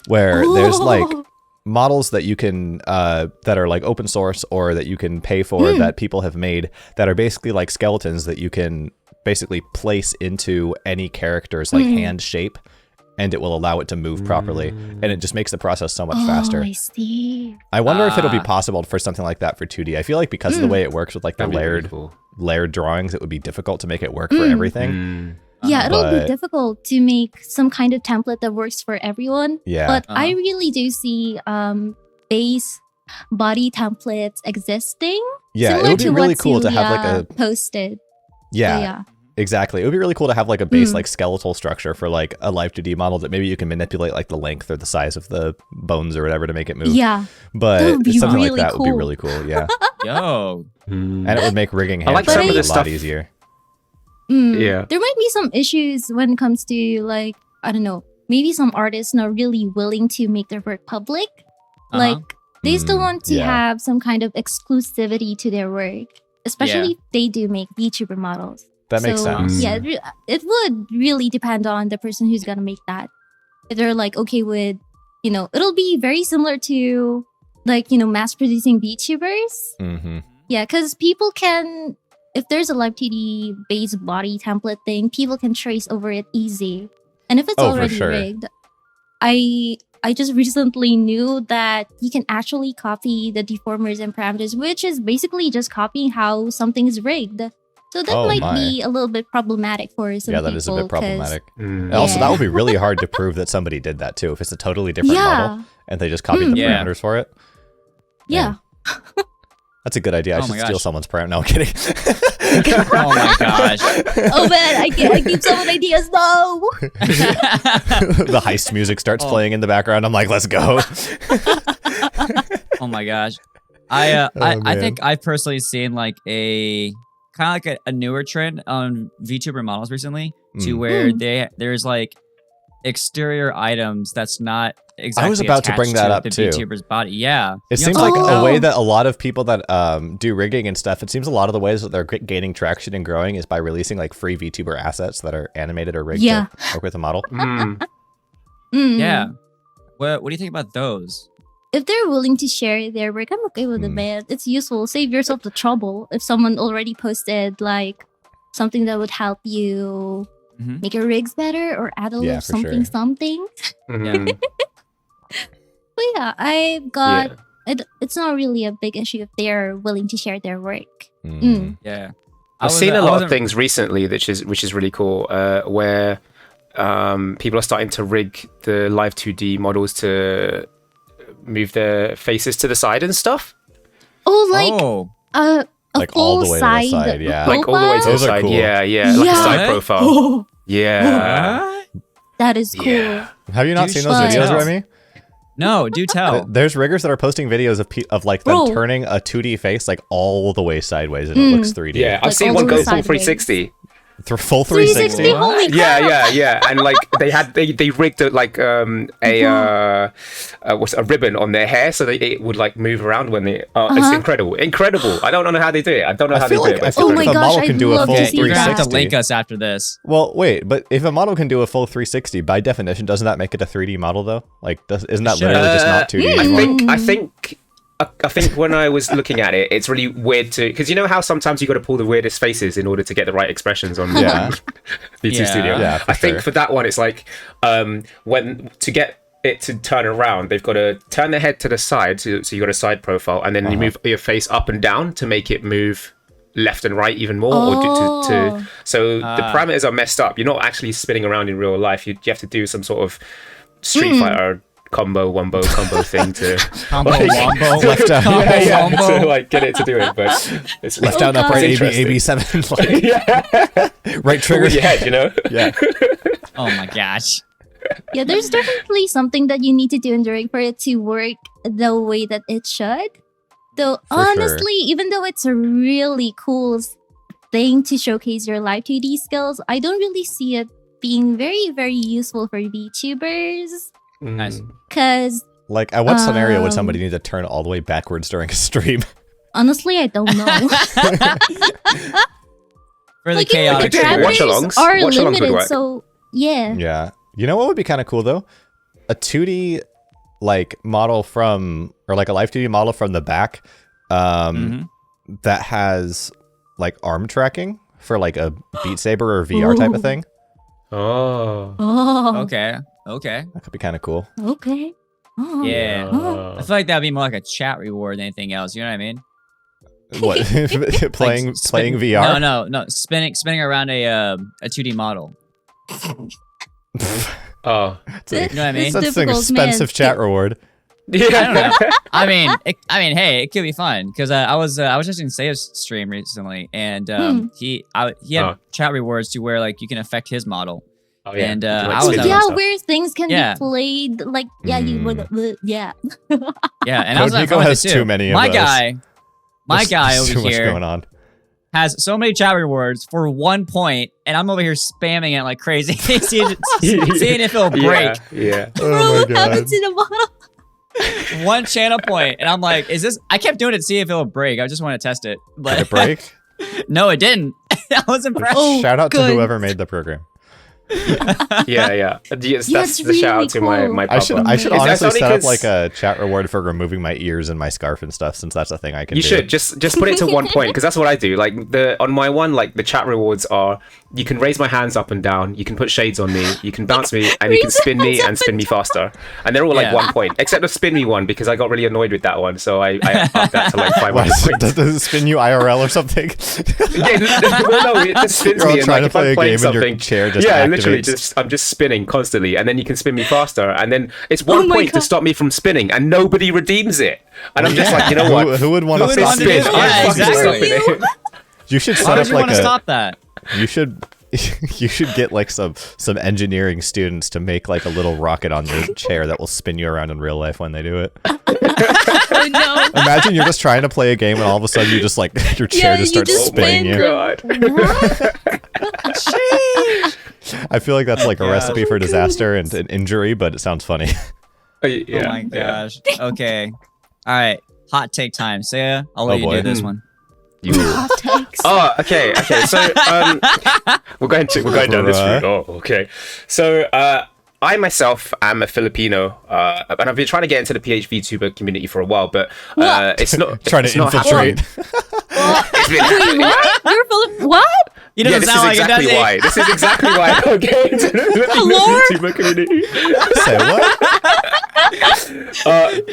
[SPEAKER 2] where there's like models that you can that are like open source or that you can pay for that people have made that are basically like skeletons that you can basically place into any character's like hand shape, and it will allow it to move properly, and it just makes the process so much faster.
[SPEAKER 1] I see.
[SPEAKER 2] I wonder if it'll be possible for something like that for 2D. I feel like because of the way it works with like the layered drawings, it would be difficult to make it work for everything.
[SPEAKER 1] Yeah, it'll be difficult to make some kind of template that works for everyone.
[SPEAKER 2] Yeah.
[SPEAKER 1] But I really do see base body templates existing.
[SPEAKER 2] Yeah, it would be really cool to have like a
[SPEAKER 1] posted.
[SPEAKER 2] Yeah. Exactly. It would be really cool to have like a base like skeletal structure for like a live 2D model that maybe you can manipulate like the length or the size of the bones or whatever to make it move.
[SPEAKER 1] Yeah.
[SPEAKER 2] But something
[SPEAKER 1] really
[SPEAKER 2] like that
[SPEAKER 1] cool.
[SPEAKER 2] would be really cool. Yeah.
[SPEAKER 3] Yo.
[SPEAKER 2] And it would make rigging hand
[SPEAKER 4] like some of
[SPEAKER 2] a
[SPEAKER 4] this
[SPEAKER 2] lot
[SPEAKER 4] stuff.
[SPEAKER 2] easier.
[SPEAKER 4] Yeah.
[SPEAKER 1] There might be some issues when it comes to like, I don't know, maybe some artists not really willing to make their work public. Like they still want to have some kind of exclusivity to their work, especially if they do make VTuber models.
[SPEAKER 2] That makes sense.
[SPEAKER 1] Yeah, it would really depend on the person who's gonna make that. If they're like okay with, it'll be very similar to like, mass producing VTubers. Yeah, because people can, if there's a live 2D base body template thing, people can trace over it easy. And if it's already rigged, I just recently knew that you can actually copy the deformers and parameters, which is basically just copying how something is rigged. So that might be a little bit problematic for some people.
[SPEAKER 2] Yeah, that is a bit problematic. And also, that would be really hard to prove that somebody did that too. If it's a totally different model and they just copied the parameters for it.
[SPEAKER 1] Yeah.
[SPEAKER 2] That's a good idea. I should steal someone's parameter. No, I'm kidding.
[SPEAKER 3] Oh my gosh.
[SPEAKER 1] Oh man, I keep someone ideas. No.
[SPEAKER 2] The heist music starts playing in the background. I'm like, let's go.
[SPEAKER 3] Oh my gosh. I think I've personally seen like a kind of like a newer trend on VTuber models recently to where there's like exterior items that's not exactly
[SPEAKER 2] I was about to bring that up
[SPEAKER 3] the
[SPEAKER 2] too.
[SPEAKER 3] VTuber's body. Yeah.
[SPEAKER 2] It seems like a way that a lot of people that do rigging and stuff, it seems a lot of the ways that they're gaining traction and growing is by releasing like free VTuber assets that are animated or rigged to work with a model.
[SPEAKER 3] Yeah. What do you think about those?
[SPEAKER 1] If they're willing to share their work, I'm okay with it, man. It's useful. Save yourself the trouble. If someone already posted like something that would help you make your rigs better or add a little something.
[SPEAKER 3] Yeah.
[SPEAKER 1] But yeah, I've got it. It's not really a big issue if they're willing to share their work.
[SPEAKER 3] Yeah.
[SPEAKER 4] I've seen a lot of things recently, which is really cool, where people are starting to rig the live 2D models to move their faces to the side and stuff.
[SPEAKER 1] A
[SPEAKER 2] like
[SPEAKER 1] full
[SPEAKER 2] all the way
[SPEAKER 1] side
[SPEAKER 2] to the side, yeah.
[SPEAKER 4] Like all the way to the
[SPEAKER 2] Those are
[SPEAKER 4] side,
[SPEAKER 2] cool.
[SPEAKER 4] yeah, like a side profile. Yeah.
[SPEAKER 1] That is cool.
[SPEAKER 4] Yeah.
[SPEAKER 2] Have you not seen those videos, Remi?
[SPEAKER 3] No, do tell.
[SPEAKER 2] There's riggers that are posting videos of like them turning a 2D face like all the way sideways and it looks 3D.
[SPEAKER 4] Yeah, I've seen one go full 360.
[SPEAKER 2] Full 360?
[SPEAKER 4] Yeah, and like they rigged it like a ribbon on their hair so that it would like move around when they it's incredible. I don't know how they do it. I don't know how they do it.
[SPEAKER 2] I feel like if a model can do a full 360.
[SPEAKER 3] You're gonna have to link us after this.
[SPEAKER 2] Well, wait, but if a model can do a full 360, by definition, doesn't that make it a 3D model though? Like, isn't that literally just not 2D anymore?
[SPEAKER 4] I think when I was looking at it, it's really weird because you know how sometimes you got to pull the weirdest faces in order to get the right expressions on VT Studio.
[SPEAKER 2] Yeah,
[SPEAKER 4] I think for that one, it's like when to get it to turn around, they've got to turn their head to the side, so you got a side profile, and then you move your face up and down to make it move left and right even more. So the parameters are messed up. You're not actually spinning around in real life. You have to do some sort of Street Fighter wombo combo thing to
[SPEAKER 3] combo wombo
[SPEAKER 2] left down
[SPEAKER 4] to like get it to do it, but it's
[SPEAKER 2] left down upright AB7 like right trigger
[SPEAKER 4] with your head, you know.
[SPEAKER 3] Oh my gosh.
[SPEAKER 1] Yeah, there's definitely something that you need to do in During for it to work the way that it should. Though honestly, even though it's a really cool thing to showcase your live 2D skills, I don't really see it being very, very useful for VTubers.
[SPEAKER 3] Nice.
[SPEAKER 1] Because
[SPEAKER 2] like at what scenario would somebody need to turn all the way backwards during a stream?
[SPEAKER 1] Honestly, I don't know.
[SPEAKER 3] For the chaotic
[SPEAKER 4] watch-alongs.
[SPEAKER 1] Are limited, so yeah.
[SPEAKER 2] Yeah. You know what would be kind of cool though? A 2D like model from, or like a live 2D model from the back, that has like arm tracking for like a Beat Saber or VR type of thing.
[SPEAKER 4] Oh.
[SPEAKER 3] Okay.
[SPEAKER 2] That could be kind of cool.
[SPEAKER 1] Okay.
[SPEAKER 3] Yeah. I feel like that'd be more like a chat reward than anything else. You know what I mean?
[SPEAKER 2] What? playing VR?
[SPEAKER 3] No. Spinning around a 2D model.
[SPEAKER 4] Oh.
[SPEAKER 3] You know what I mean?
[SPEAKER 2] That's an expensive chat reward.
[SPEAKER 3] Yeah. I don't know. I mean, hey, it could be fun because I was just in Seuh's stream recently, and he had chat rewards to where like you can affect his model.
[SPEAKER 4] Oh yeah.
[SPEAKER 3] And
[SPEAKER 4] like
[SPEAKER 3] I was
[SPEAKER 1] where things can be played like you would
[SPEAKER 3] yeah, and I was
[SPEAKER 2] Nico has too many of
[SPEAKER 3] my
[SPEAKER 2] those.
[SPEAKER 3] My guy
[SPEAKER 2] There's
[SPEAKER 3] over
[SPEAKER 2] too much
[SPEAKER 3] here
[SPEAKER 2] going on.
[SPEAKER 3] has so many chat rewards for 1 point, and I'm over here spamming it like crazy, seeing if it'll break.
[SPEAKER 4] Yeah.
[SPEAKER 2] Oh my god.
[SPEAKER 1] happens in a model.
[SPEAKER 3] 1 channel point, and I'm like, is this? I kept doing it to see if it'll break. I just want to test it, but
[SPEAKER 2] Did it break?
[SPEAKER 3] no, it didn't. I was impressed.
[SPEAKER 2] Shout out to
[SPEAKER 1] good.
[SPEAKER 2] whoever made the program.
[SPEAKER 4] Yeah. That's the
[SPEAKER 1] really
[SPEAKER 4] shout out to
[SPEAKER 1] cool.
[SPEAKER 4] my
[SPEAKER 2] I should
[SPEAKER 4] papa.
[SPEAKER 2] honestly set up like a chat reward for removing my ears and my scarf and stuff, since that's a thing I can do.
[SPEAKER 4] You should just put it to 1 point, because that's what I do. Like on my one, like the chat rewards are, you can raise my hands up and down, you can put shades on me, you can bounce me, and you can spin me and spin me faster. And they're all like 1 point, except the spin me one, because I got really annoyed with that one, so I upped that to like 500 points.
[SPEAKER 2] Does it spin you IRL or something?
[SPEAKER 4] Well, no, it just spins
[SPEAKER 2] You're all
[SPEAKER 4] me.
[SPEAKER 2] trying
[SPEAKER 4] And,
[SPEAKER 2] to
[SPEAKER 4] like,
[SPEAKER 2] play
[SPEAKER 4] if
[SPEAKER 2] a
[SPEAKER 4] I'm
[SPEAKER 2] game
[SPEAKER 4] playing
[SPEAKER 2] and your
[SPEAKER 4] something,
[SPEAKER 2] chair just
[SPEAKER 4] yeah,
[SPEAKER 2] activates.
[SPEAKER 4] literally, I'm just spinning constantly, and then you can spin me faster, and then it's 1
[SPEAKER 1] my
[SPEAKER 4] point to
[SPEAKER 1] God.
[SPEAKER 4] stop me from spinning, and nobody redeems it. And I'm just like, you know what?
[SPEAKER 2] Who would want to
[SPEAKER 3] Who would
[SPEAKER 2] stop
[SPEAKER 3] want to do
[SPEAKER 2] this?
[SPEAKER 3] that?
[SPEAKER 4] I'm fucking
[SPEAKER 3] exactly.
[SPEAKER 4] stopping it.
[SPEAKER 2] You should
[SPEAKER 3] Why
[SPEAKER 2] set
[SPEAKER 3] would
[SPEAKER 2] up
[SPEAKER 3] you
[SPEAKER 2] like
[SPEAKER 3] want to stop that?
[SPEAKER 2] You should get like some engineering students to make like a little rocket on your chair that will spin you around in real life when they do it.
[SPEAKER 1] Oh no.
[SPEAKER 2] Imagine you're just trying to play a game and all of a sudden you just like your chair just
[SPEAKER 1] you
[SPEAKER 2] starts
[SPEAKER 1] just
[SPEAKER 2] spinning
[SPEAKER 1] spin.
[SPEAKER 2] you.
[SPEAKER 4] God.
[SPEAKER 2] I feel like that's like a recipe for disaster and an injury, but it sounds funny.
[SPEAKER 4] Yeah.
[SPEAKER 3] Oh my gosh. Okay. All right. Hot take time. Seuh, I'll let you do this one.
[SPEAKER 1] Hot takes.
[SPEAKER 4] Oh, okay. So we're going down this route. Oh, okay. So I myself am a Filipino, and I've been trying to get into the VTuber community for a while, but it's not
[SPEAKER 2] Trying
[SPEAKER 4] it's
[SPEAKER 2] to
[SPEAKER 4] not
[SPEAKER 2] infiltrate.
[SPEAKER 4] It's been happening.
[SPEAKER 1] What? You're Philip? What?
[SPEAKER 3] You
[SPEAKER 4] Yeah,
[SPEAKER 3] doesn't
[SPEAKER 4] this is
[SPEAKER 3] sound like
[SPEAKER 4] exactly
[SPEAKER 3] it, does
[SPEAKER 4] why.
[SPEAKER 3] it?
[SPEAKER 4] This is exactly why I don't get into the VTuber community.
[SPEAKER 2] Say what?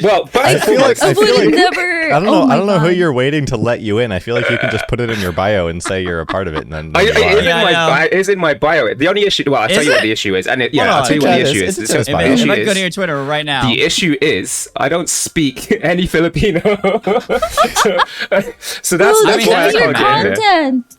[SPEAKER 4] Well, first
[SPEAKER 2] I
[SPEAKER 4] and
[SPEAKER 2] feel like
[SPEAKER 4] foremost,
[SPEAKER 1] Never.
[SPEAKER 2] I don't know.
[SPEAKER 1] Oh my
[SPEAKER 2] I don't know who
[SPEAKER 1] God.
[SPEAKER 2] you're waiting to let you in. I feel like you can just put it in your bio and say you're a part of it, and then you
[SPEAKER 4] It
[SPEAKER 2] are.
[SPEAKER 4] is in my bio. The only issue, well, I'll tell
[SPEAKER 3] Is
[SPEAKER 4] you what
[SPEAKER 3] it?
[SPEAKER 4] the issue is. And
[SPEAKER 3] Hold
[SPEAKER 4] I'll
[SPEAKER 3] on.
[SPEAKER 4] tell you what
[SPEAKER 2] Yeah,
[SPEAKER 4] the
[SPEAKER 2] it
[SPEAKER 4] issue
[SPEAKER 2] is.
[SPEAKER 4] is.
[SPEAKER 2] It's
[SPEAKER 4] So
[SPEAKER 2] in his
[SPEAKER 4] the
[SPEAKER 2] bio.
[SPEAKER 3] If
[SPEAKER 4] issue
[SPEAKER 3] I go to
[SPEAKER 4] is,
[SPEAKER 3] your Twitter right now.
[SPEAKER 4] the issue is, I don't speak any Filipino. so that's
[SPEAKER 1] Oh,
[SPEAKER 3] I mean,
[SPEAKER 4] why I
[SPEAKER 1] that's your
[SPEAKER 3] doesn't
[SPEAKER 4] can't get in there.
[SPEAKER 1] content.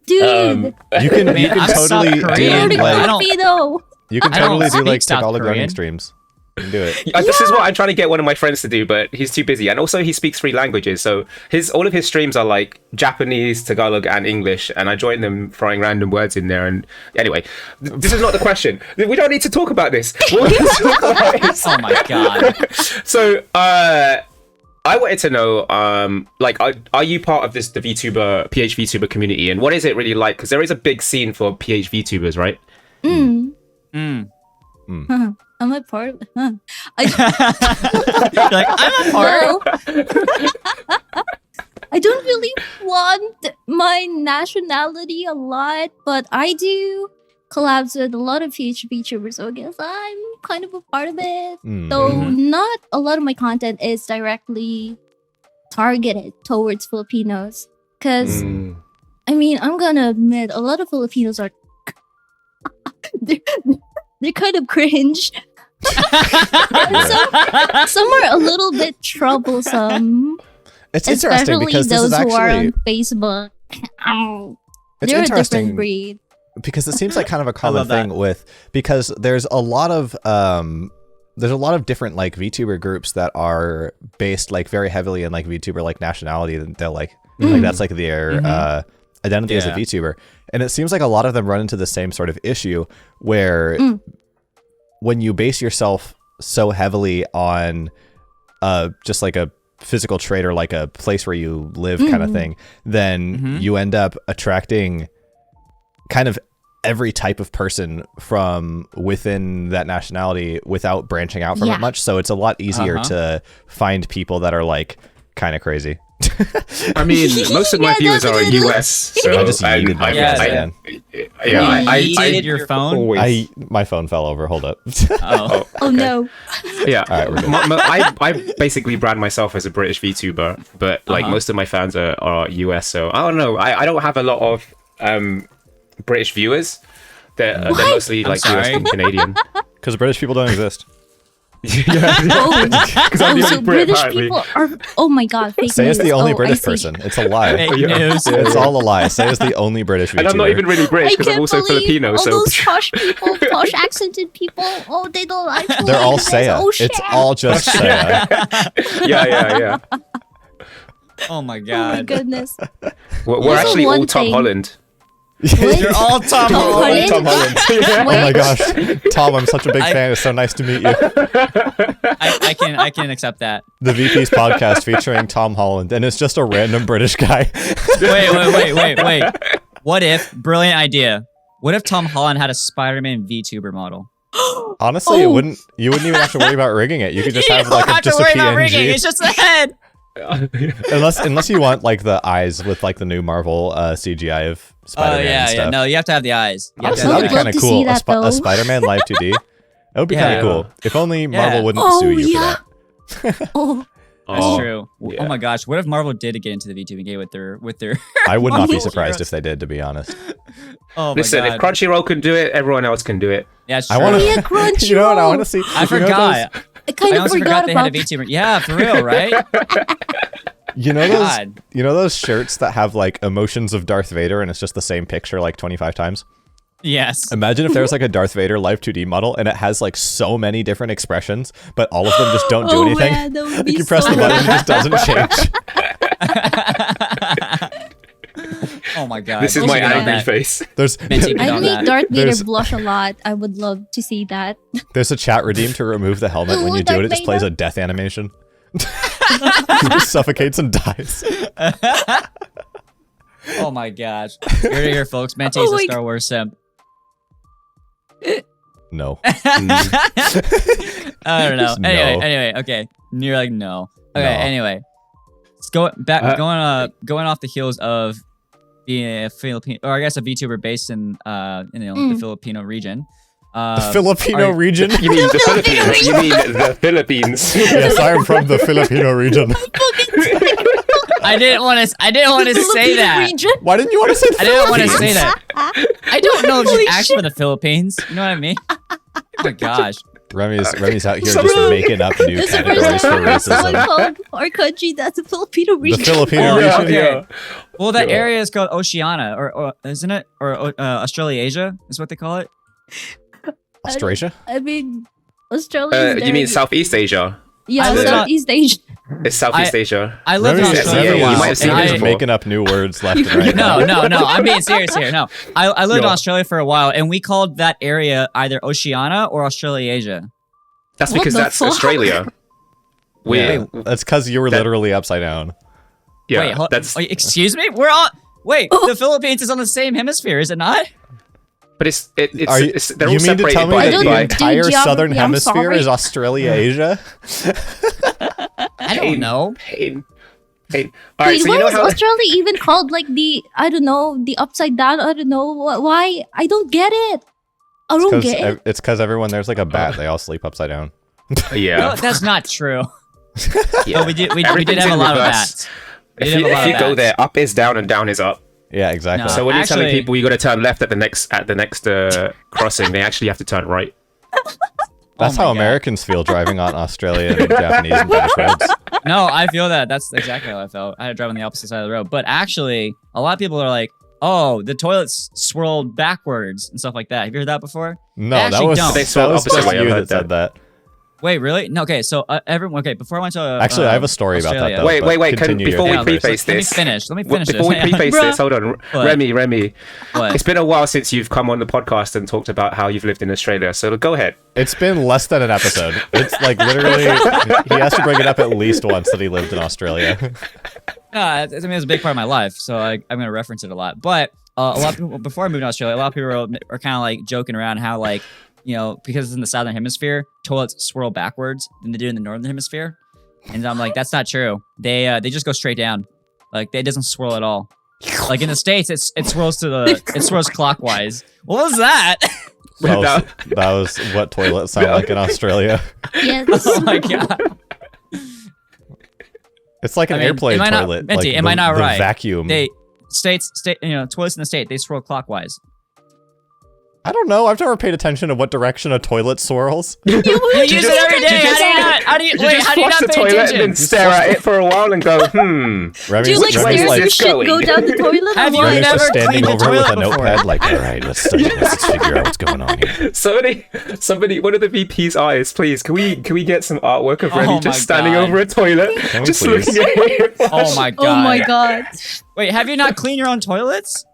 [SPEAKER 1] Dude.
[SPEAKER 2] You can
[SPEAKER 3] I'm South
[SPEAKER 2] totally
[SPEAKER 3] Korean.
[SPEAKER 2] do
[SPEAKER 3] I
[SPEAKER 2] like
[SPEAKER 3] don't-
[SPEAKER 1] Filipino.
[SPEAKER 2] you can
[SPEAKER 3] I don't
[SPEAKER 2] totally do
[SPEAKER 3] speak
[SPEAKER 2] like
[SPEAKER 3] South
[SPEAKER 2] Tagalog learning
[SPEAKER 3] Korean.
[SPEAKER 2] streams. You can do it.
[SPEAKER 4] This is what I'm trying to get one of my friends to do, but he's too busy. And also, he speaks 3 languages, so all of his streams are like Japanese, Tagalog, and English. And I join them throwing random words in there. And anyway, this is not the question. We don't need to talk about this. We'll talk about this.
[SPEAKER 3] Oh my god.
[SPEAKER 4] So, I wanted to know, are you part of the VTuber, PH VTuber community, and what is it really like? Because there is a big scene for PH VTubers, right?
[SPEAKER 1] I'm a part of it. Huh.
[SPEAKER 3] You're like, I'm a part.
[SPEAKER 1] Well, I don't really want my nationality a lot, but I do collabs with a lot of VTubers, so I guess I'm kind of a part of it. Though not a lot of my content is directly targeted towards Filipinos. Because, I mean, I'm gonna admit, a lot of Filipinos are... they're kind of cringe. Some are a little bit troublesome.
[SPEAKER 2] It's interesting
[SPEAKER 1] Especially
[SPEAKER 2] because this
[SPEAKER 1] those
[SPEAKER 2] is
[SPEAKER 1] who are
[SPEAKER 2] actually
[SPEAKER 1] on Facebook.
[SPEAKER 2] it's
[SPEAKER 1] They're a
[SPEAKER 2] interesting
[SPEAKER 1] different breed.
[SPEAKER 2] because it seems like kind of a common
[SPEAKER 3] love that.
[SPEAKER 2] thing because there's a lot of different like VTuber groups that are based like very heavily in like VTuber like nationality. They're like that's like their identity as a
[SPEAKER 3] Yeah.
[SPEAKER 2] VTuber, and it seems like a lot of them run into the same sort of issue where when you base yourself so heavily on just like a physical trait or like a place where you live kind of thing, then you end up attracting kind of every type of person from within that nationality without branching out from it much. So it's a lot easier to find people that are like kind of crazy.
[SPEAKER 4] I mean, most of my viewers are US, so
[SPEAKER 2] I just yeeted my phone.
[SPEAKER 3] I yeeted your phone.
[SPEAKER 4] Always.
[SPEAKER 2] My phone fell over. Hold up.
[SPEAKER 1] Oh no.
[SPEAKER 4] Yeah.
[SPEAKER 2] All right, we're good.
[SPEAKER 4] I basically brand myself as a British VTuber, but like most of my fans are US, so I don't know. I don't have a lot of British viewers. They're mostly like US and Canadian.
[SPEAKER 2] Because British people don't exist.
[SPEAKER 1] So British people are. Oh my god! Fake
[SPEAKER 2] Say
[SPEAKER 1] news.
[SPEAKER 2] it's the only
[SPEAKER 1] I
[SPEAKER 2] British
[SPEAKER 1] see.
[SPEAKER 2] person. It's a lie.
[SPEAKER 3] Fake news.
[SPEAKER 2] It's all a lie. Say it's the only British VTuber.
[SPEAKER 4] And I'm not even really British because I'm also Filipino.
[SPEAKER 1] All
[SPEAKER 4] So
[SPEAKER 1] those posh people, posh accented people. Oh, they don't actually.
[SPEAKER 2] They're all
[SPEAKER 1] exist.
[SPEAKER 2] Seuh.
[SPEAKER 1] Oh, shit.
[SPEAKER 2] It's all just Seuh.
[SPEAKER 4] yeah.
[SPEAKER 3] Oh my
[SPEAKER 1] Oh my
[SPEAKER 3] god.
[SPEAKER 1] goodness.
[SPEAKER 4] We're
[SPEAKER 1] Also
[SPEAKER 4] actually
[SPEAKER 1] one
[SPEAKER 4] all Tom
[SPEAKER 1] thing-
[SPEAKER 4] Holland.
[SPEAKER 3] You're all Tom Holland.
[SPEAKER 4] Tom Holland.
[SPEAKER 2] Oh my gosh, Tom, I'm such a big fan. It's so nice to meet you.
[SPEAKER 3] I can accept that.
[SPEAKER 2] The VPeas Podcast featuring Tom Holland, and it's just a random British guy.
[SPEAKER 3] Wait. What if, brilliant idea, what if Tom Holland had a Spider-Man VTuber model?
[SPEAKER 2] Honestly, you wouldn't even have to worry about rigging it. You could just have like just a
[SPEAKER 3] rigging. It's
[SPEAKER 2] PNG.
[SPEAKER 3] just the head.
[SPEAKER 2] Unless you want like the eyes with like the new Marvel CGI of Spider-Man and stuff.
[SPEAKER 3] No, you have to have the eyes. You have to
[SPEAKER 2] Honestly,
[SPEAKER 3] have
[SPEAKER 2] that'd
[SPEAKER 3] the
[SPEAKER 2] be
[SPEAKER 1] love
[SPEAKER 2] kind of
[SPEAKER 1] to see
[SPEAKER 2] cool.
[SPEAKER 1] that, though.
[SPEAKER 2] A Spider-Man live 2D. That would be kind of cool. If only Marvel wouldn't sue you for that.
[SPEAKER 1] Oh,
[SPEAKER 3] That's true.
[SPEAKER 4] Yeah.
[SPEAKER 3] Oh my gosh, what if Marvel did get into the VTubing game with their
[SPEAKER 2] I would not be
[SPEAKER 1] Oh,
[SPEAKER 2] surprised
[SPEAKER 3] heroes.
[SPEAKER 2] if they did, to be honest.
[SPEAKER 3] Oh my
[SPEAKER 4] Listen,
[SPEAKER 3] god.
[SPEAKER 4] if Crunchyroll can do it, everyone else can do it.
[SPEAKER 3] Yeah, it's
[SPEAKER 2] I
[SPEAKER 3] true.
[SPEAKER 2] want
[SPEAKER 1] Yeah,
[SPEAKER 2] to.
[SPEAKER 1] Crunchyroll.
[SPEAKER 2] You know what? I want to see.
[SPEAKER 3] I
[SPEAKER 2] you know
[SPEAKER 3] forgot.
[SPEAKER 1] I kind
[SPEAKER 3] I
[SPEAKER 1] of
[SPEAKER 3] also
[SPEAKER 1] forgot
[SPEAKER 3] forgot they had a
[SPEAKER 1] about.
[SPEAKER 3] VTuber. Yeah, for real, right?
[SPEAKER 2] You know those?
[SPEAKER 3] God.
[SPEAKER 2] You know those shirts that have like emotions of Darth Vader, and it's just the same picture like 25 times.
[SPEAKER 3] Yes.
[SPEAKER 2] Imagine if there was like a Darth Vader live 2D model, and it has like so many different expressions, but all of them just don't do anything.
[SPEAKER 1] Man, that would
[SPEAKER 2] Like
[SPEAKER 1] be
[SPEAKER 2] you press
[SPEAKER 1] so
[SPEAKER 2] the button, it just doesn't change.
[SPEAKER 3] Oh my god.
[SPEAKER 4] This is
[SPEAKER 3] We
[SPEAKER 4] my
[SPEAKER 3] should get on
[SPEAKER 4] angry
[SPEAKER 3] that.
[SPEAKER 4] face.
[SPEAKER 2] There's
[SPEAKER 3] Minty, get
[SPEAKER 1] I
[SPEAKER 3] on
[SPEAKER 1] made
[SPEAKER 3] that.
[SPEAKER 1] Darth Vader
[SPEAKER 2] There's-
[SPEAKER 1] blush a lot. I would love to see that.
[SPEAKER 2] there's a chat redeem to remove the helmet. When
[SPEAKER 1] Ooh,
[SPEAKER 2] you do it,
[SPEAKER 1] Darth
[SPEAKER 2] it just plays
[SPEAKER 1] Vader.
[SPEAKER 2] a death animation. He just suffocates and dies.
[SPEAKER 3] Oh my gosh. You're here, folks. Minty is
[SPEAKER 1] Oh
[SPEAKER 3] a
[SPEAKER 1] my
[SPEAKER 3] Star Wars simp.
[SPEAKER 2] No.
[SPEAKER 3] I don't know.
[SPEAKER 2] Just no.
[SPEAKER 3] Anyway, okay. You're like no. Okay,
[SPEAKER 2] No.
[SPEAKER 3] anyway. Let's go back going off the heels of being a Filipino, or I guess a VTuber based in the Filipino region.
[SPEAKER 2] The Filipino region?
[SPEAKER 4] You mean the Philippines? You mean the Philippines?
[SPEAKER 2] Yes, I am from the Filipino region.
[SPEAKER 3] I didn't want to say that.
[SPEAKER 1] Region?
[SPEAKER 2] Why didn't you want to say the
[SPEAKER 3] I didn't want to
[SPEAKER 2] Philippines?
[SPEAKER 3] say that. I don't know if
[SPEAKER 1] Holy
[SPEAKER 3] she's actually from the Philippines. You know what I mean? Oh my gosh.
[SPEAKER 2] Remi's out here just making up new
[SPEAKER 1] This is the
[SPEAKER 2] categories
[SPEAKER 1] first
[SPEAKER 2] for
[SPEAKER 1] time I've heard someone
[SPEAKER 2] racism.
[SPEAKER 1] called our country that's a Filipino
[SPEAKER 2] The
[SPEAKER 1] region.
[SPEAKER 2] Filipino
[SPEAKER 4] Yeah,
[SPEAKER 2] region?
[SPEAKER 4] yeah.
[SPEAKER 3] Well, that
[SPEAKER 4] Yeah.
[SPEAKER 3] area is called Oceania, or isn't it? Or Australasia is what they call it.
[SPEAKER 2] Australasia?
[SPEAKER 1] I mean, Australia.
[SPEAKER 4] You mean Southeast Asia?
[SPEAKER 1] Yeah,
[SPEAKER 3] I live
[SPEAKER 1] Southeast Asia.
[SPEAKER 4] It's Southeast Asia.
[SPEAKER 3] I lived in
[SPEAKER 2] Remi's
[SPEAKER 3] Australia.
[SPEAKER 4] Remi,
[SPEAKER 3] for a
[SPEAKER 4] you
[SPEAKER 3] while,
[SPEAKER 4] might have seen
[SPEAKER 3] and
[SPEAKER 4] it
[SPEAKER 3] I-
[SPEAKER 2] just
[SPEAKER 4] before.
[SPEAKER 2] making up new words left and right.
[SPEAKER 3] No, I'm being serious here. No, I lived in
[SPEAKER 4] No.
[SPEAKER 3] Australia for a while, and we called that area either Oceania or Australasia.
[SPEAKER 4] That's
[SPEAKER 1] What
[SPEAKER 4] because
[SPEAKER 1] the
[SPEAKER 4] that's
[SPEAKER 1] fuck?
[SPEAKER 4] Australia.
[SPEAKER 2] Yeah, that's because you were
[SPEAKER 4] That-
[SPEAKER 2] literally upside down.
[SPEAKER 4] Yeah,
[SPEAKER 3] Wait,
[SPEAKER 4] that's.
[SPEAKER 3] wait, excuse me? We're on. Wait, the Philippines is on the same hemisphere, is it not?
[SPEAKER 4] But it's
[SPEAKER 2] Are you,
[SPEAKER 4] they're all
[SPEAKER 2] you mean to
[SPEAKER 4] separated
[SPEAKER 2] tell me
[SPEAKER 4] by.
[SPEAKER 2] that
[SPEAKER 1] don't
[SPEAKER 2] the
[SPEAKER 1] know,
[SPEAKER 2] entire
[SPEAKER 1] dude,
[SPEAKER 2] southern
[SPEAKER 1] geography, I'm
[SPEAKER 2] hemisphere
[SPEAKER 1] sorry.
[SPEAKER 2] is Australia, Asia?
[SPEAKER 3] I don't know.
[SPEAKER 4] Pain. All right,
[SPEAKER 1] Wait,
[SPEAKER 4] so
[SPEAKER 1] why
[SPEAKER 4] you know
[SPEAKER 1] is
[SPEAKER 4] how.
[SPEAKER 1] Australia even called like the, I don't know, the upside down? I don't know. Why? I don't get it. I don't get it.
[SPEAKER 2] It's because everyone there's like a bat. They all sleep upside down.
[SPEAKER 4] Yeah.
[SPEAKER 3] No, that's not true.
[SPEAKER 4] Yeah.
[SPEAKER 3] No, we did
[SPEAKER 4] Everything's
[SPEAKER 3] have a
[SPEAKER 4] in
[SPEAKER 3] lot of
[SPEAKER 4] reverse.
[SPEAKER 3] bats. We
[SPEAKER 4] If
[SPEAKER 3] did
[SPEAKER 4] you,
[SPEAKER 3] have a lot
[SPEAKER 4] if you
[SPEAKER 3] of
[SPEAKER 4] go
[SPEAKER 3] bats.
[SPEAKER 4] there, up is down and down is up.
[SPEAKER 2] Yeah, exactly.
[SPEAKER 3] No.
[SPEAKER 4] So when you're telling
[SPEAKER 3] Actually-
[SPEAKER 4] people you got to turn left at the next crossing, they actually have to turn right.
[SPEAKER 2] That's
[SPEAKER 3] Oh my
[SPEAKER 2] how
[SPEAKER 3] God.
[SPEAKER 2] Americans feel driving on Australian and Japanese and British roads.
[SPEAKER 3] No, I feel that. That's exactly how I felt. I had to drive on the opposite side of the road. But actually, a lot of people are like, oh, the toilets swirled backwards and stuff like that. Have you heard that before?
[SPEAKER 2] No,
[SPEAKER 3] They
[SPEAKER 2] that
[SPEAKER 3] actually
[SPEAKER 2] was
[SPEAKER 3] don't.
[SPEAKER 4] They saw
[SPEAKER 2] that was
[SPEAKER 4] opposite
[SPEAKER 2] just
[SPEAKER 4] way, I've
[SPEAKER 2] you
[SPEAKER 4] heard
[SPEAKER 2] that said that.
[SPEAKER 3] Wait, really? No, okay. So everyone, okay. Before I went to
[SPEAKER 2] Actually, I have a story about that.
[SPEAKER 3] Australia.
[SPEAKER 2] Though,
[SPEAKER 4] Wait,
[SPEAKER 2] but
[SPEAKER 4] wait, wait.
[SPEAKER 2] continue
[SPEAKER 4] Before
[SPEAKER 2] your
[SPEAKER 4] we
[SPEAKER 2] thing
[SPEAKER 4] preface
[SPEAKER 2] first.
[SPEAKER 4] this,
[SPEAKER 3] Let me finish.
[SPEAKER 4] Before we preface
[SPEAKER 1] Bruh.
[SPEAKER 4] this, hold on,
[SPEAKER 3] What?
[SPEAKER 4] Remy.
[SPEAKER 3] What?
[SPEAKER 4] It's been a while since you've come on the podcast and talked about how you've lived in Australia. So go ahead.
[SPEAKER 2] It's been less than an episode. It's like literally, he has to bring it up at least once that he lived in Australia.
[SPEAKER 3] No, I mean, it's a big part of my life, so I'm going to reference it a lot. But a lot of people, before I moved to Australia, a lot of people are kind of like joking around how like, because it's in the southern hemisphere, toilets swirl backwards than they do in the northern hemisphere. And I'm like, that's not true. They just go straight down. Like it doesn't swirl at all. Like in the States, it swirls clockwise. What was that?
[SPEAKER 2] That was what toilets sound like in Australia.
[SPEAKER 1] Yes.
[SPEAKER 3] Oh my god.
[SPEAKER 2] It's like an airplane toilet.
[SPEAKER 3] Minty,
[SPEAKER 2] like
[SPEAKER 3] am I not
[SPEAKER 2] the
[SPEAKER 3] right?
[SPEAKER 2] Vacuum.
[SPEAKER 3] Toilets in the state, they swirl clockwise.
[SPEAKER 2] I don't know. I've never paid attention to what direction a toilet swirls.
[SPEAKER 3] You use it every day. How do you not
[SPEAKER 4] the
[SPEAKER 3] pay
[SPEAKER 4] toilet
[SPEAKER 3] attention?
[SPEAKER 4] and then stare at it for a while and go,
[SPEAKER 1] Do you like
[SPEAKER 4] which way
[SPEAKER 1] stare
[SPEAKER 4] is
[SPEAKER 1] at your
[SPEAKER 4] this
[SPEAKER 1] shit
[SPEAKER 4] going?
[SPEAKER 1] go down the toilet?
[SPEAKER 3] Have you
[SPEAKER 2] Remi's
[SPEAKER 3] never
[SPEAKER 2] just standing
[SPEAKER 3] cleaned the
[SPEAKER 2] over with a
[SPEAKER 3] toilet before?
[SPEAKER 2] notepad, like, all right, let's study this. Let's figure out what's going on here.
[SPEAKER 4] Somebody, one of the VP's artists, please, can we get some artwork of Remi
[SPEAKER 3] Oh
[SPEAKER 4] just
[SPEAKER 3] my
[SPEAKER 4] standing
[SPEAKER 3] God.
[SPEAKER 4] over a toilet,
[SPEAKER 2] Can we
[SPEAKER 4] just
[SPEAKER 2] please?
[SPEAKER 4] looking at it?
[SPEAKER 3] Oh my god.
[SPEAKER 1] Oh my god.
[SPEAKER 3] Wait, have you not cleaned your own toilets?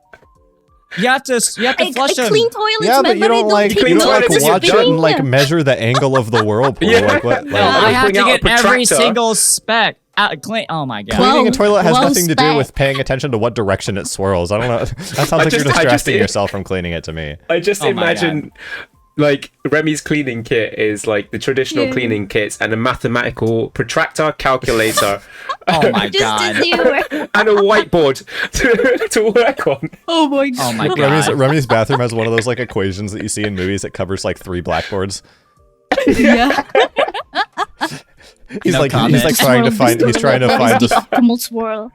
[SPEAKER 3] You have to flush them.
[SPEAKER 1] I clean toilets,
[SPEAKER 2] Yeah,
[SPEAKER 1] man,
[SPEAKER 2] but you don't like
[SPEAKER 4] clean toilets is
[SPEAKER 2] watch it
[SPEAKER 4] done.
[SPEAKER 2] and like measure the angle of the whirlpool.
[SPEAKER 4] Yeah.
[SPEAKER 2] Like what?
[SPEAKER 3] No,
[SPEAKER 2] Like,
[SPEAKER 3] I have
[SPEAKER 4] bring
[SPEAKER 3] to
[SPEAKER 4] out a
[SPEAKER 3] get every
[SPEAKER 4] protractor.
[SPEAKER 3] single speck out clean. Oh my god.
[SPEAKER 2] cleaning a toilet has
[SPEAKER 1] Well
[SPEAKER 2] nothing to do
[SPEAKER 1] spec.
[SPEAKER 2] with paying attention to what direction it swirls. I don't know. That sounds like you're distracting yourself from cleaning it to me.
[SPEAKER 4] I just
[SPEAKER 3] Oh my
[SPEAKER 4] imagine, like, Remi's cleaning kit is like the traditional cleaning kits and a mathematical protractor, calculator,
[SPEAKER 3] Oh my
[SPEAKER 1] Just
[SPEAKER 3] god.
[SPEAKER 1] as you were.
[SPEAKER 4] and a whiteboard to work on.
[SPEAKER 1] Oh my god.
[SPEAKER 3] Oh my god.
[SPEAKER 2] Remi's bathroom has one of those like equations that you see in movies that covers like 3 blackboards.
[SPEAKER 1] Yeah.
[SPEAKER 2] He's
[SPEAKER 3] No
[SPEAKER 2] like
[SPEAKER 3] comment.
[SPEAKER 2] trying to find this.
[SPEAKER 1] optimal swirl.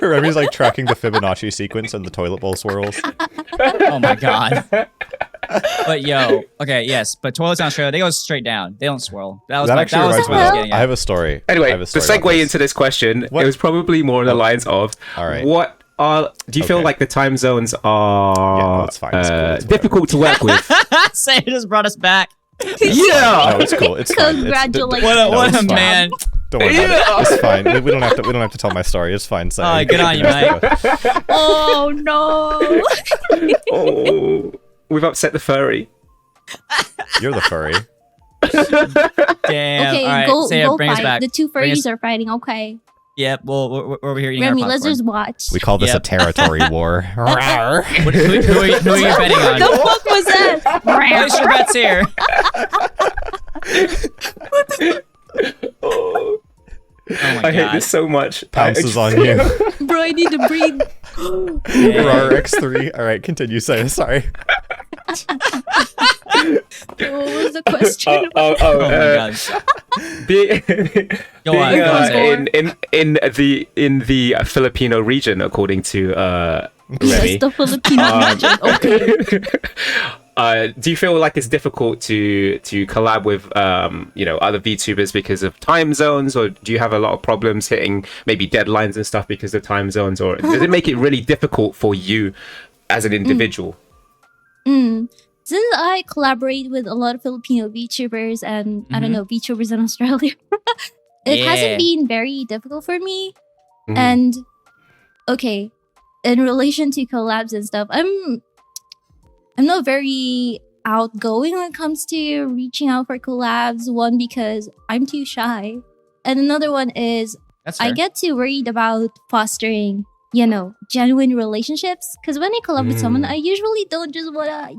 [SPEAKER 2] Remi's like tracking the Fibonacci sequence and the toilet bowl swirls.
[SPEAKER 3] Oh my god. But yo, okay, yes, but toilets in Australia, they go straight down. They don't swirl. That was
[SPEAKER 2] That
[SPEAKER 3] my,
[SPEAKER 2] actually
[SPEAKER 3] that was
[SPEAKER 2] reminds
[SPEAKER 3] what
[SPEAKER 2] me.
[SPEAKER 3] I was getting
[SPEAKER 2] I
[SPEAKER 3] at.
[SPEAKER 2] have a story.
[SPEAKER 4] Anyway,
[SPEAKER 2] I have a
[SPEAKER 4] the
[SPEAKER 2] story about
[SPEAKER 4] segue
[SPEAKER 2] this.
[SPEAKER 4] into this question,
[SPEAKER 2] What?
[SPEAKER 4] it was probably more on the lines of,
[SPEAKER 2] All right.
[SPEAKER 4] do you feel
[SPEAKER 2] Okay.
[SPEAKER 4] like the time zones are
[SPEAKER 2] Yeah, no, it's fine. It's cool. It's whatever.
[SPEAKER 4] difficult to work with?
[SPEAKER 3] Say just brought us back.
[SPEAKER 4] Yeah!
[SPEAKER 2] No, it's cool. It's fine.
[SPEAKER 1] Congratulations.
[SPEAKER 3] What
[SPEAKER 2] it's
[SPEAKER 3] a
[SPEAKER 2] fine.
[SPEAKER 3] man.
[SPEAKER 2] Don't worry about it. It's fine. We don't have to tell my story. It's fine. So
[SPEAKER 3] Oh, good on you, mate.
[SPEAKER 1] Oh no.
[SPEAKER 4] Oh, we've upset the furry.
[SPEAKER 2] You're the furry.
[SPEAKER 3] Damn.
[SPEAKER 1] Okay,
[SPEAKER 3] All right,
[SPEAKER 1] go
[SPEAKER 3] Seuh, bring us
[SPEAKER 1] fight.
[SPEAKER 3] back.
[SPEAKER 1] The two
[SPEAKER 3] Bring
[SPEAKER 1] furries
[SPEAKER 3] us-
[SPEAKER 1] are fighting. Okay.
[SPEAKER 3] Yep, well, we're over here eating
[SPEAKER 1] Remi,
[SPEAKER 3] our
[SPEAKER 1] let's
[SPEAKER 3] popcorn.
[SPEAKER 1] just watch.
[SPEAKER 2] We call this
[SPEAKER 3] Yep.
[SPEAKER 2] a territory war.
[SPEAKER 3] Who are you betting on?
[SPEAKER 1] The fuck was that?
[SPEAKER 3] Place your bets here.
[SPEAKER 4] Oh,
[SPEAKER 3] Oh my
[SPEAKER 4] I hate
[SPEAKER 3] god.
[SPEAKER 4] this so much.
[SPEAKER 2] Pounces on you.
[SPEAKER 1] Bro, I need to breathe.
[SPEAKER 2] Rar X3. All right, continue. Sorry.
[SPEAKER 1] What was the question?
[SPEAKER 3] Oh my god.
[SPEAKER 4] Being,
[SPEAKER 3] Go on,
[SPEAKER 4] being,
[SPEAKER 3] go on.
[SPEAKER 4] in the Filipino region, according to
[SPEAKER 1] Yes,
[SPEAKER 4] Remi.
[SPEAKER 1] the Filipino region. Okay.
[SPEAKER 4] Do you feel like it's difficult to collab with other VTubers because of time zones, or do you have a lot of problems hitting maybe deadlines and stuff because of time zones, or does it make it really difficult for you as an individual?
[SPEAKER 1] Since I collaborate with a lot of Filipino VTubers and I don't know VTubers in Australia, it hasn't been very difficult for me.
[SPEAKER 4] Mhm.
[SPEAKER 1] And okay, in relation to collabs and stuff, I'm not very outgoing when it comes to reaching out for collabs. One, because I'm too shy, and another one is
[SPEAKER 3] That's fair.
[SPEAKER 1] I get too worried about fostering, genuine relationships. Because when I collab with someone, I usually don't just wanna,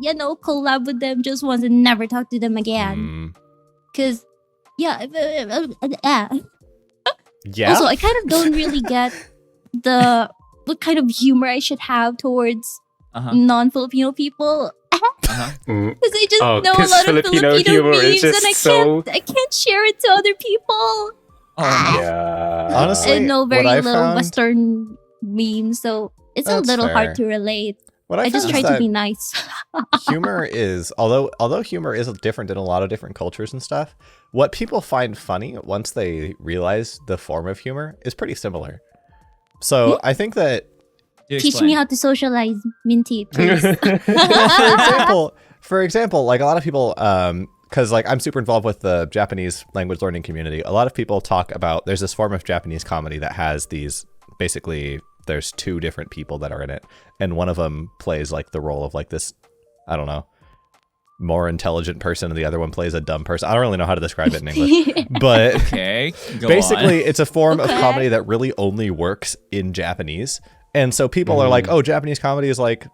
[SPEAKER 1] collab with them just once and never talk to them again. Because,
[SPEAKER 2] Yeah.
[SPEAKER 1] Also, I kind of don't really get what kind of humor I should have towards non-Filipino people.
[SPEAKER 4] Mm.
[SPEAKER 1] Because I just know a
[SPEAKER 4] 'cause
[SPEAKER 1] lot
[SPEAKER 4] Filipino
[SPEAKER 1] of Filipino
[SPEAKER 4] humor is
[SPEAKER 1] memes,
[SPEAKER 4] just
[SPEAKER 1] and I can't share it to other people.
[SPEAKER 3] Oh,
[SPEAKER 4] Yeah.
[SPEAKER 2] Honestly,
[SPEAKER 1] I know very
[SPEAKER 2] what I
[SPEAKER 1] little
[SPEAKER 2] found-
[SPEAKER 1] Western memes, so it's a
[SPEAKER 2] That's
[SPEAKER 1] little
[SPEAKER 2] fair.
[SPEAKER 1] hard to relate.
[SPEAKER 2] What
[SPEAKER 1] I just
[SPEAKER 2] found
[SPEAKER 1] try
[SPEAKER 2] is
[SPEAKER 1] to
[SPEAKER 2] that
[SPEAKER 1] be nice.
[SPEAKER 2] humor is although humor is different in a lot of different cultures and stuff, what people find funny once they realize the form of humor is pretty similar. So I think that
[SPEAKER 3] do
[SPEAKER 1] Teach
[SPEAKER 3] explain.
[SPEAKER 1] me how to socialize, Minty, please.
[SPEAKER 2] for example, like a lot of people, because like I'm super involved with the Japanese language learning community, a lot of people talk about there's this form of Japanese comedy that has these basically there's 2 different people that are in it, and one of them plays like the role of like this, I don't know, more intelligent person, and the other one plays a dumb person. I don't really know how to describe it in English, but
[SPEAKER 3] Okay. Go
[SPEAKER 2] basically
[SPEAKER 3] on.
[SPEAKER 2] it's a form of
[SPEAKER 1] Okay.
[SPEAKER 2] comedy that really only works in Japanese, And so people are like, oh, Japanese comedy is like,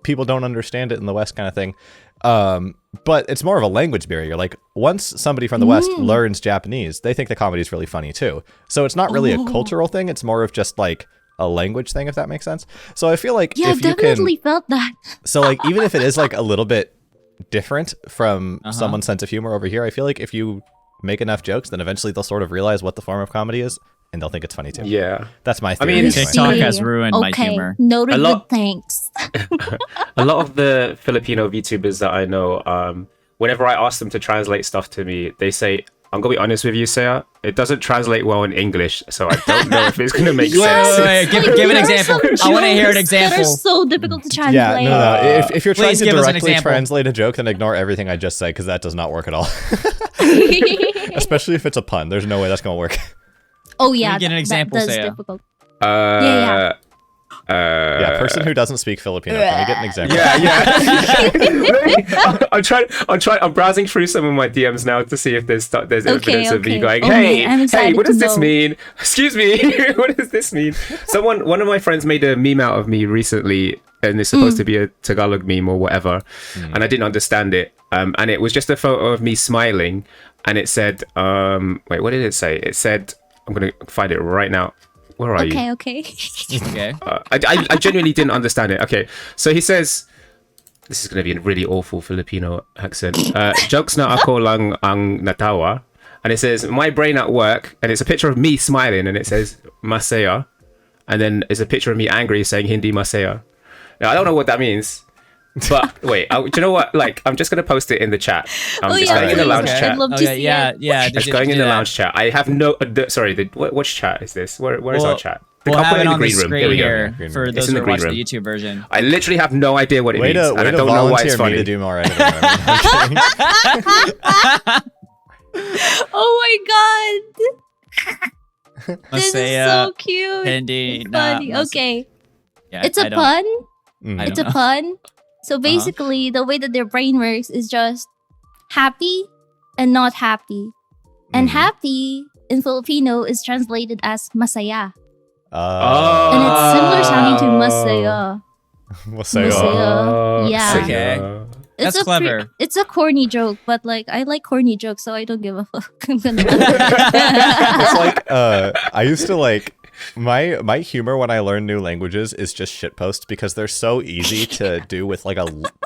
[SPEAKER 2] people don't understand it in the West kind of thing. But it's more of a language barrier. Like once somebody from the West learns Japanese, they think the comedy is really funny too. So it's not really a cultural thing. It's more of just like a language thing, if that makes sense. So I feel like
[SPEAKER 1] if you definitely felt that.
[SPEAKER 2] So like even if it is like a little bit different from someone's sense of humor over here, I feel like if you make enough jokes, then eventually they'll sort of realize what the form of comedy is. And they'll think it's funny too.
[SPEAKER 4] Yeah.
[SPEAKER 2] That's my theory.
[SPEAKER 3] I mean, TikTok has ruined my humor.
[SPEAKER 1] Noted with thanks.
[SPEAKER 4] A lot of the Filipino VTubers that I know, whenever I ask them to translate stuff to me, they say, I'm going to be honest with you, Seuh, it doesn't translate well in English, so I don't know if it's going to make sense.
[SPEAKER 3] Wait, give an example. I want to hear an example.
[SPEAKER 1] They're so difficult to translate.
[SPEAKER 2] Yeah, no. If you're trying to directly
[SPEAKER 3] translate
[SPEAKER 2] a joke, then ignore everything I just said, because that does not work at all. Especially if it's a pun. There's no way that's going to work.
[SPEAKER 1] Oh yeah,
[SPEAKER 3] get an example.
[SPEAKER 1] That's difficult.
[SPEAKER 2] Yeah, person who doesn't speak Filipino. Can we get an example?
[SPEAKER 4] Yeah. I'm browsing through some of my DMs now to see if there's evidence of me going, hey, what does this mean? Excuse me, what does this mean? One of my friends made a meme out of me recently, and it's supposed to be a Tagalog meme or whatever, and I didn't understand it. And it was just a photo of me smiling, and it said, wait, what did it say? It said, I'm going to find it right now. Where are you?
[SPEAKER 1] Okay.
[SPEAKER 4] I genuinely didn't understand it. Okay, so he says, this is going to be a really awful Filipino accent. Jokes na ako lang ang natawa. And it says, my brain at work. And it's a picture of me smiling. And it says, masaya. And then it's a picture of me angry saying hindi masaya. Now, I don't know what that means. But wait, do you know what? Like, I'm just going to post it in the chat. It's going in the lounge chat.
[SPEAKER 1] I'd love to see it.
[SPEAKER 4] It's going in the lounge chat. I have no... which chat is this? Where is our chat?
[SPEAKER 3] We'll have it on the screen here for those who are watching the YouTube version.
[SPEAKER 4] I literally have no idea what it means, and I don't know why it's funny.
[SPEAKER 2] To do more editing.
[SPEAKER 1] Oh my god! This is so cute.
[SPEAKER 3] Hindi,
[SPEAKER 1] funny. Okay.
[SPEAKER 3] Yeah,
[SPEAKER 1] it's a pun.
[SPEAKER 3] It's
[SPEAKER 1] a pun. So basically, the way that their brain works is just happy and not happy. And happy in Filipino is translated as masaya. And it's similar sounding to masaya.
[SPEAKER 2] Masaya.
[SPEAKER 1] Yeah.
[SPEAKER 3] Okay. That's clever.
[SPEAKER 1] It's a corny joke, but like I like corny jokes, so I don't give a fuck.
[SPEAKER 2] It's like I used to like my humor when I learn new languages is just shitpost because they're so easy to do with like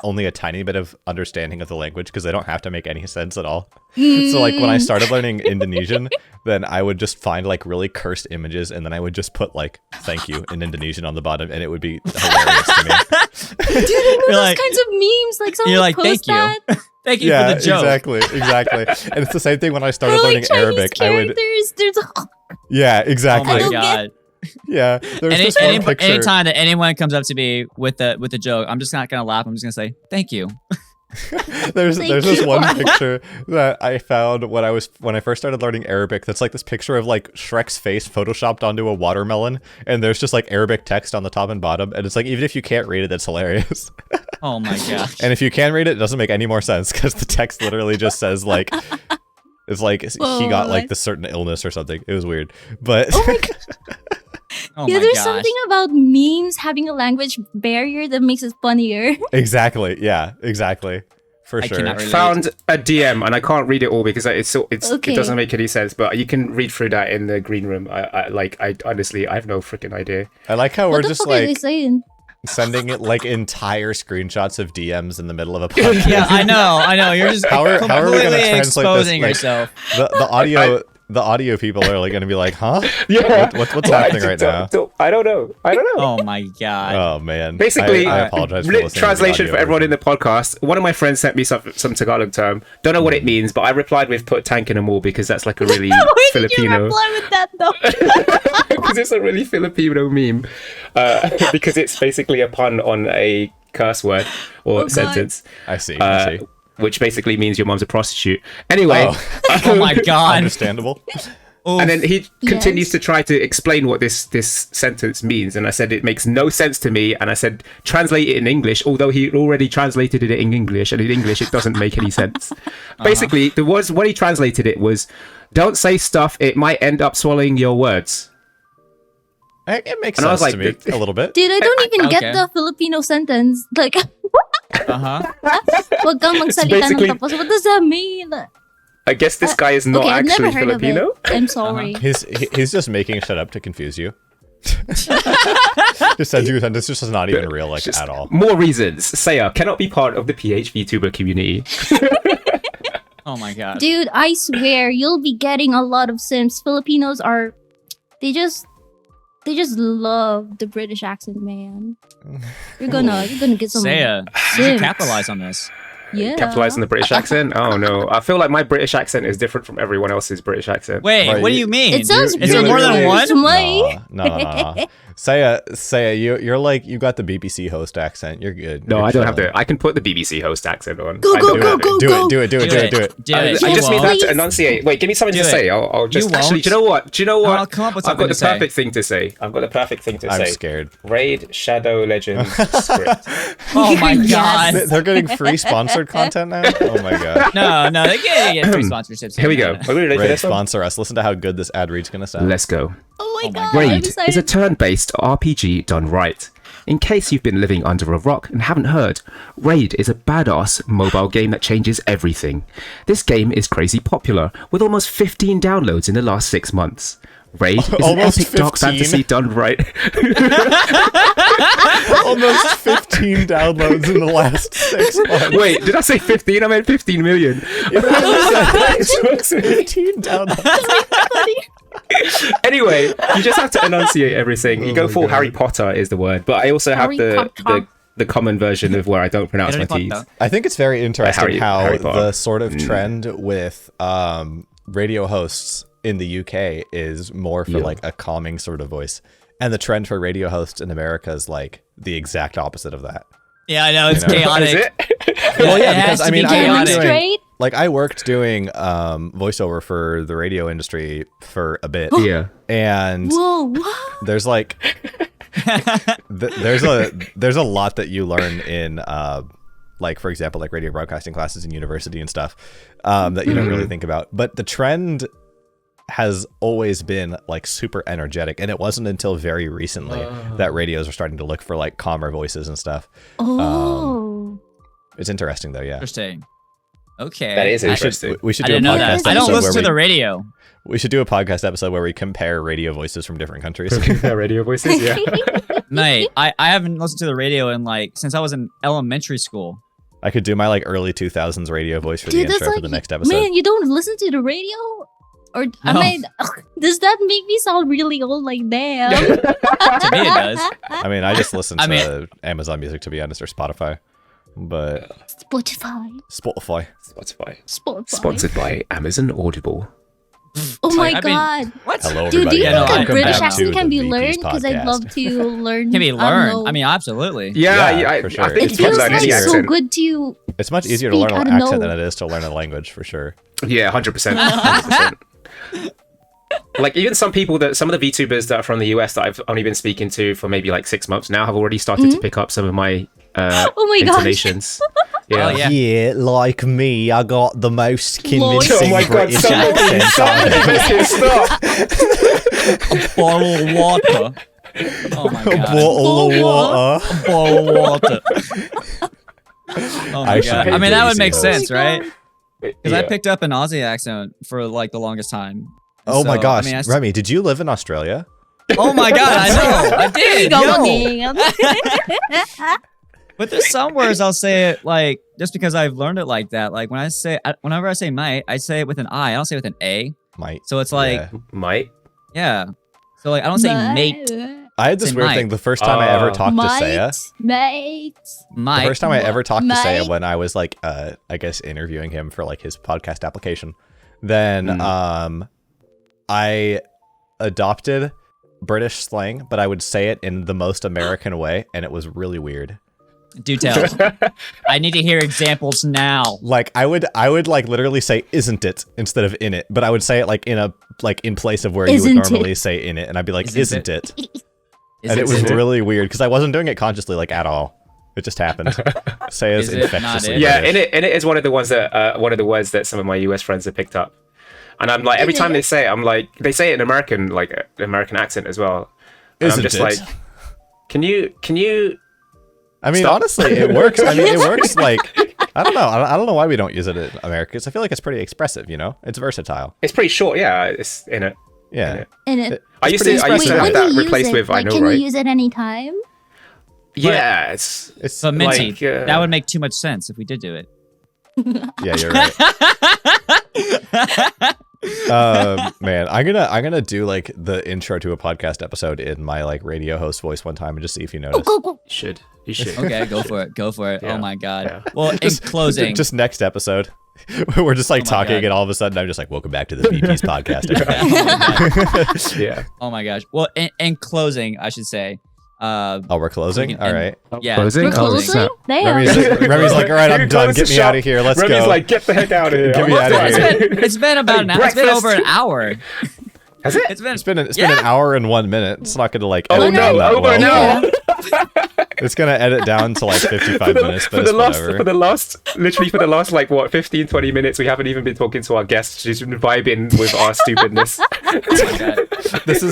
[SPEAKER 2] only a tiny bit of understanding of the language because they don't have to make any sense at all. So like when I started learning Indonesian, then I would just find like really cursed images and then I would just put like thank you in Indonesian on the bottom and it would be hilarious to me.
[SPEAKER 1] Dude, I know those kinds of memes. Like someone post that.
[SPEAKER 3] Thank you for the joke.
[SPEAKER 2] Exactly. And it's the same thing when I started learning Arabic. Yeah, exactly.
[SPEAKER 3] Oh my god.
[SPEAKER 2] Yeah. There's
[SPEAKER 3] anytime that anyone comes up to me with a joke, I'm just not gonna laugh. I'm just gonna say thank you.
[SPEAKER 2] There's this one picture that I found when I first started learning Arabic that's like this picture of like Shrek's face photoshopped onto a watermelon and there's just like Arabic text on the top and bottom and it's like even if you can't read it, it's hilarious.
[SPEAKER 3] Oh my gosh.
[SPEAKER 2] And if you can read it, it doesn't make any more sense because the text literally just says like it's like he got like this certain illness or something. It was weird. But
[SPEAKER 1] there's something about memes having a language barrier that makes it funnier.
[SPEAKER 2] Exactly. Yeah, exactly. For sure.
[SPEAKER 4] I found a DM and I can't read it all because it doesn't make any sense, but you can read through that in the green room. I honestly, I have no freaking idea.
[SPEAKER 2] I like how we're just like
[SPEAKER 1] are they saying?
[SPEAKER 2] Sending it like entire screenshots of DMs in the middle of a podcast.
[SPEAKER 3] Yeah, I know. You're just
[SPEAKER 2] how are we going to translate
[SPEAKER 3] exposing
[SPEAKER 2] this?
[SPEAKER 3] yourself.
[SPEAKER 2] The audio people are like going to be like, huh?
[SPEAKER 4] Yeah.
[SPEAKER 2] What's happening right now?
[SPEAKER 4] I don't know.
[SPEAKER 3] Oh my god.
[SPEAKER 2] Oh man.
[SPEAKER 4] Basically,
[SPEAKER 2] I apologize for
[SPEAKER 4] translation for everyone in the podcast. One of my friends sent me some Tagalog term. Don't know what it means, but I replied with "put tank in a mall" because that's like a really Filipino.
[SPEAKER 1] Did you reply with that though?
[SPEAKER 4] Because it's a really Filipino meme. Because it's basically a pun on a curse word or sentence.
[SPEAKER 2] I see.
[SPEAKER 4] Which basically means your mom's a prostitute. Anyway.
[SPEAKER 3] Oh my god.
[SPEAKER 2] Understandable.
[SPEAKER 4] And then he continues to try to explain what this sentence means. And I said, it makes no sense to me. And I said, translate it in English, although he already translated it in English. And in English, it doesn't make any sense. Basically, what he translated it was, don't say stuff, it might end up swallowing your words.
[SPEAKER 2] It makes sense to me a little bit.
[SPEAKER 1] Dude, I don't even get the Filipino sentence. Like, wag kang magsalita ng tapos. What does that mean?
[SPEAKER 4] I guess this guy is not actually Filipino.
[SPEAKER 1] I'm sorry.
[SPEAKER 2] He's just making shit up to confuse you. Just said this just is not even real, like, at all.
[SPEAKER 4] More reasons. Seuh cannot be part of the PH VTuber community.
[SPEAKER 3] Oh my god.
[SPEAKER 1] Dude, I swear you'll be getting a lot of sims. Filipinos are they just love the British accent, man. You're gonna get some
[SPEAKER 3] Seuh, you should capitalize on this.
[SPEAKER 1] Yeah.
[SPEAKER 4] Capitalize on the British accent? Oh no. I feel like my British accent is different from everyone else's British accent.
[SPEAKER 3] Wait, what do you mean?
[SPEAKER 1] It sounds
[SPEAKER 3] is there more than one?
[SPEAKER 2] No. Seuh, you're like, you got the BBC host accent. You're good.
[SPEAKER 4] No,
[SPEAKER 2] You're
[SPEAKER 4] I don't
[SPEAKER 2] chilling.
[SPEAKER 4] have I can put the BBC host accent on.
[SPEAKER 1] Go.
[SPEAKER 2] Do it.
[SPEAKER 4] I just need that to enunciate. Wait, give me something to say. I'll just actually. Do you know what?
[SPEAKER 3] I'll come up with
[SPEAKER 4] I've
[SPEAKER 3] something
[SPEAKER 4] got the perfect thing to say.
[SPEAKER 2] I'm scared.
[SPEAKER 4] Raid Shadow Legends script.
[SPEAKER 3] Oh my god.
[SPEAKER 2] They're getting free sponsored content now? Oh my god.
[SPEAKER 3] No, they can't get free sponsorships.
[SPEAKER 4] Here we go. Are we ready for
[SPEAKER 2] Raid,
[SPEAKER 4] this one?
[SPEAKER 2] sponsor us. Listen to how good this ad read's gonna sound.
[SPEAKER 4] Let's go.
[SPEAKER 1] Oh my god.
[SPEAKER 4] Raid is a turn-based RPG done right. In case you've been living under a rock and haven't heard, Raid is a badass mobile game that changes everything. This game is crazy popular, with almost 15 downloads in the last 6 months. Raid is an epic dark
[SPEAKER 2] 15?
[SPEAKER 4] fantasy done right.
[SPEAKER 2] Almost 15 downloads in the last 6 months.
[SPEAKER 4] Wait, did I say 15? I meant 15 million.
[SPEAKER 2] 15 downloads.
[SPEAKER 4] Anyway, you just have to enunciate everything. You go full Harry Potter is the word, but I also have the common version of where I don't pronounce my T's.
[SPEAKER 2] I think it's very interesting how
[SPEAKER 4] Harry
[SPEAKER 2] the sort of trend with radio hosts in the UK is more for like a calming sort of voice, and the trend for radio hosts in America is like the exact opposite of that.
[SPEAKER 3] Yeah, I know, it's chaotic.
[SPEAKER 4] Is it?
[SPEAKER 2] Well, yeah, because I mean,
[SPEAKER 1] I
[SPEAKER 2] worked doing voiceover for the radio industry for a bit.
[SPEAKER 4] Yeah,
[SPEAKER 2] and there's like there's a lot that you learn in like, for example, like radio broadcasting classes in university and stuff that you don't really think about. But the trend has always been like super energetic, and it wasn't until very recently that radios are starting to look for like calmer voices and stuff. It's interesting though. Yeah,
[SPEAKER 3] interesting. Okay,
[SPEAKER 4] that is interesting.
[SPEAKER 2] We should do a podcast episode.
[SPEAKER 3] I don't listen to the radio.
[SPEAKER 2] We should do a podcast episode where we compare radio voices from different countries.
[SPEAKER 4] Compare radio voices, yeah.
[SPEAKER 3] Mate, I haven't listened to the radio in like since I was in elementary school.
[SPEAKER 2] I could do my like early 2000s radio voice for the intro for the next episode.
[SPEAKER 1] Man, you don't listen to the radio? Or does that make me sound really old? Like, damn.
[SPEAKER 3] To me, it does.
[SPEAKER 2] I mean, I just listen to Amazon Music, to be honest, or Spotify. But
[SPEAKER 1] Spotify.
[SPEAKER 4] Sponsored by Amazon Audible.
[SPEAKER 1] Oh my god!
[SPEAKER 3] What?
[SPEAKER 2] Hello,
[SPEAKER 1] dude, do you think a British
[SPEAKER 2] back
[SPEAKER 1] accent
[SPEAKER 2] to
[SPEAKER 1] can
[SPEAKER 2] the
[SPEAKER 1] be
[SPEAKER 2] VPeas
[SPEAKER 1] learned? Because I'd
[SPEAKER 2] Podcast.
[SPEAKER 1] love to learn.
[SPEAKER 3] Can be learned. I mean, absolutely.
[SPEAKER 4] Yeah,
[SPEAKER 2] for sure.
[SPEAKER 4] I think
[SPEAKER 1] It
[SPEAKER 4] you can
[SPEAKER 1] feels
[SPEAKER 4] learn
[SPEAKER 1] like
[SPEAKER 4] any
[SPEAKER 1] so
[SPEAKER 4] accent.
[SPEAKER 1] good to.
[SPEAKER 2] It's much easier to
[SPEAKER 1] speak
[SPEAKER 2] learn an
[SPEAKER 1] out of
[SPEAKER 2] accent
[SPEAKER 1] no-
[SPEAKER 2] than it is to learn a language, for sure.
[SPEAKER 4] Yeah, 100%. 100%. Like even some of the VTubers that are from the US that I've only been speaking to for maybe like 6 months now have already started to pick up some of my intonations.
[SPEAKER 3] Yeah. Oh,
[SPEAKER 2] yeah, like me, I got the most convincing
[SPEAKER 4] Oh my god,
[SPEAKER 2] British accent.
[SPEAKER 4] stop.
[SPEAKER 3] A bottle of water. Oh my
[SPEAKER 2] A
[SPEAKER 3] god.
[SPEAKER 2] bottle of water.
[SPEAKER 3] A bottle of water. Oh my god. I mean, that would make sense, right? Because I picked up an Aussie accent for like the longest time.
[SPEAKER 2] Oh my
[SPEAKER 3] So,
[SPEAKER 2] gosh,
[SPEAKER 3] I mean,
[SPEAKER 2] Remi, did you live in Australia?
[SPEAKER 3] Oh my god, I know. I did.
[SPEAKER 1] Go.
[SPEAKER 3] But there's some words I'll say it like just because I've learned it like that. Like whenever I say might, I say it with an I. I don't say it with an A.
[SPEAKER 2] Might.
[SPEAKER 3] So it's like
[SPEAKER 4] Might.
[SPEAKER 3] yeah. So like I don't say mate.
[SPEAKER 2] I had this
[SPEAKER 3] Say
[SPEAKER 2] weird
[SPEAKER 3] might.
[SPEAKER 2] thing the first time I ever talked to Seuh.
[SPEAKER 1] Mate.
[SPEAKER 3] Might.
[SPEAKER 2] The first time I ever talked to Seuh
[SPEAKER 1] Mate.
[SPEAKER 2] when I was like, I guess interviewing him for like his podcast application. Then I adopted British slang, but I would say it in the most American way, and it was really weird.
[SPEAKER 3] Do tell. I need to hear examples now.
[SPEAKER 2] Like I would like literally say "isn't it" instead of "in it," but I would say it like in place of where you would
[SPEAKER 1] Isn't
[SPEAKER 2] normally
[SPEAKER 1] it?
[SPEAKER 2] say "in it," and I'd be like
[SPEAKER 3] Isn't
[SPEAKER 2] "isn't it?"
[SPEAKER 3] Is
[SPEAKER 2] And it was
[SPEAKER 3] it?
[SPEAKER 2] really weird because I wasn't doing it consciously like at all. It just happened. Seuh's
[SPEAKER 3] Is it not
[SPEAKER 2] infectiously
[SPEAKER 3] it?
[SPEAKER 4] Yeah,
[SPEAKER 2] British.
[SPEAKER 4] in it is one of the ones that one of the words that some of my US friends have picked up. And I'm like, every time they say it, I'm like, they say it in American accent as well.
[SPEAKER 2] Isn't
[SPEAKER 4] I'm just
[SPEAKER 2] it?
[SPEAKER 4] like, can you?
[SPEAKER 2] I mean,
[SPEAKER 4] Stop.
[SPEAKER 2] honestly, it works. I mean, it works like, I don't know. I don't know why we don't use it in America, because I feel like it's pretty expressive, you know? It's versatile.
[SPEAKER 4] It's pretty short. Yeah, it's in it.
[SPEAKER 2] Yeah.
[SPEAKER 1] And it,
[SPEAKER 4] I used to have that replaced with I know,
[SPEAKER 1] can
[SPEAKER 4] right?
[SPEAKER 1] you use it anytime?
[SPEAKER 4] Yeah, it's
[SPEAKER 3] But Minty,
[SPEAKER 4] like,
[SPEAKER 3] that would make too much sense if we did do it.
[SPEAKER 2] Yeah, you're right. Man, I'm gonna do like the intro to a podcast episode in my like radio host voice one time and just see if you notice.
[SPEAKER 1] Go.
[SPEAKER 4] You should.
[SPEAKER 3] Okay, go for it. Go for it.
[SPEAKER 4] Yeah.
[SPEAKER 3] Oh my god.
[SPEAKER 4] Yeah.
[SPEAKER 3] Well, in closing,
[SPEAKER 2] Just next episode, we're just like
[SPEAKER 3] Oh my
[SPEAKER 2] talking,
[SPEAKER 3] God.
[SPEAKER 2] and all of a sudden I'm just like, "Welcome back to the VPeas Podcast."
[SPEAKER 4] Yeah.
[SPEAKER 3] oh my gosh. Well, in closing, I should say.
[SPEAKER 2] Oh, we're closing.
[SPEAKER 3] And-
[SPEAKER 2] All right.
[SPEAKER 3] Yeah.
[SPEAKER 4] Closing?
[SPEAKER 1] We're closing? Damn.
[SPEAKER 2] Remy's like, "All right, I'm done. Get me out of here. Let's
[SPEAKER 4] Remy's
[SPEAKER 2] go."
[SPEAKER 4] like, get the heck out of here.
[SPEAKER 2] Get me out of here.
[SPEAKER 3] It's been about an hour. It's been
[SPEAKER 4] breakfast.
[SPEAKER 3] over an hour.
[SPEAKER 4] Has it?
[SPEAKER 3] It's been
[SPEAKER 2] It's been an hour and 1 minute. It's not gonna like.
[SPEAKER 4] Oh
[SPEAKER 2] edit down
[SPEAKER 4] no!
[SPEAKER 2] that
[SPEAKER 4] Over an
[SPEAKER 2] well.
[SPEAKER 4] hour.
[SPEAKER 2] It's gonna edit down to like 55 minutes, but it's whatever.
[SPEAKER 4] For the last like what 15, 20 minutes, we haven't even been talking to our guests, just vibing with our stupidness.
[SPEAKER 3] Oh my God.
[SPEAKER 2] This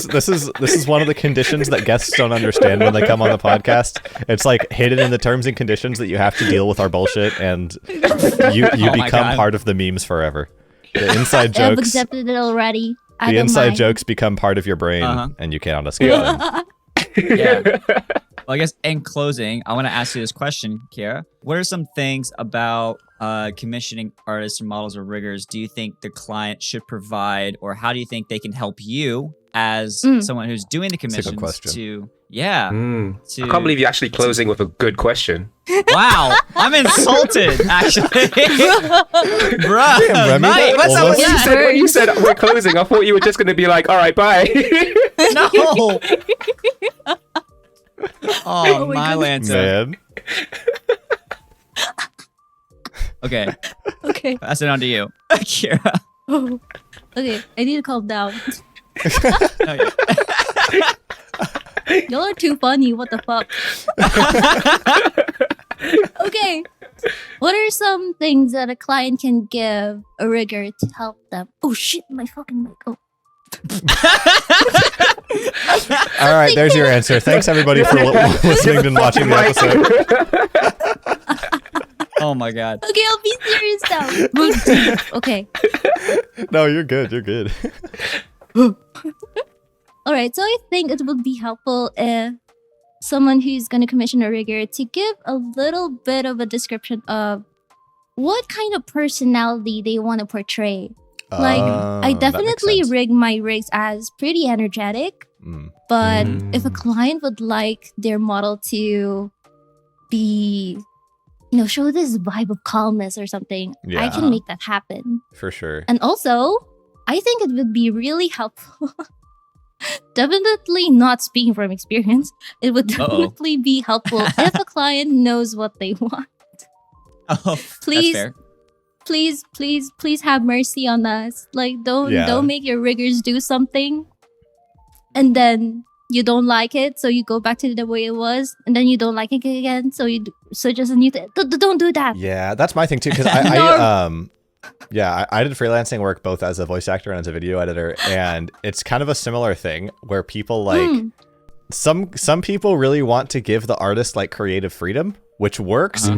[SPEAKER 2] is one of the conditions that guests don't understand when they come on the podcast. It's like hidden in the terms and conditions that you have to deal with our bullshit, and you
[SPEAKER 3] Oh my
[SPEAKER 2] become
[SPEAKER 3] God.
[SPEAKER 2] part of the memes forever. The inside
[SPEAKER 1] I've
[SPEAKER 2] jokes,
[SPEAKER 1] accepted it already. I
[SPEAKER 2] the
[SPEAKER 1] don't
[SPEAKER 2] inside
[SPEAKER 1] mind.
[SPEAKER 2] jokes become part of your brain, and you cannot escape them.
[SPEAKER 3] Yeah. Well, I guess in closing, I want to ask you this question, Kiara. What are some things about commissioning artists or models or riggers do you think the client should provide, or how do you think they can help you as someone who's doing the
[SPEAKER 2] That's a good
[SPEAKER 3] commissions
[SPEAKER 2] question.
[SPEAKER 3] to, yeah.
[SPEAKER 4] I
[SPEAKER 3] To,
[SPEAKER 4] can't believe you're actually closing with a good question.
[SPEAKER 3] wow, I'm insulted, actually. Bruh,
[SPEAKER 2] Remi,
[SPEAKER 3] mate, what's up with
[SPEAKER 2] almost-
[SPEAKER 3] that?
[SPEAKER 4] When you said we're closing, I thought you were just going to be like, all right, bye.
[SPEAKER 3] No. Oh,
[SPEAKER 1] my
[SPEAKER 3] my Lanta.
[SPEAKER 2] Man,
[SPEAKER 3] Okay,
[SPEAKER 1] Okay.
[SPEAKER 3] pass it on to you, Kiara.
[SPEAKER 1] Oh. Okay. I need to calm down.
[SPEAKER 3] Okay.
[SPEAKER 1] Y'all are too funny. What the fuck? Okay. What are some things that a client can give a rigger to help them? Oh shit, my fucking mic. Oh.
[SPEAKER 2] all right, there's your answer. Thanks everybody for listening and watching the episode.
[SPEAKER 3] Oh my god.
[SPEAKER 1] Okay, I'll be serious now. Okay.
[SPEAKER 2] No, you're good. You're good.
[SPEAKER 1] Alright, so I think it would be helpful if someone who's going to commission a rigger to give a little bit of a description of what kind of personality they want to portray. Like, I
[SPEAKER 2] that makes
[SPEAKER 1] definitely
[SPEAKER 2] sense.
[SPEAKER 1] rig my rigs as pretty energetic, but if a client would like their model to be, show this vibe of calmness or something, I
[SPEAKER 2] Yeah.
[SPEAKER 1] can make that happen.
[SPEAKER 2] For sure.
[SPEAKER 1] And also, I think it would be really helpful. Definitely not speaking from experience. It would definitely be helpful if a client knows what they want.
[SPEAKER 3] Oh,
[SPEAKER 1] Please,
[SPEAKER 3] that's fair.
[SPEAKER 1] please have mercy on us. Like, don't
[SPEAKER 2] Yeah.
[SPEAKER 1] make your riggers do something, and then you don't like it, so you go back to the way it was, and then you don't like it again, so you suggest a new thing. Don't do that.
[SPEAKER 2] Yeah, that's my thing too. Because I did freelancing work both as a voice actor and as a video editor, and it's kind of a similar thing where people like some people really want to give the artist like creative freedom, which works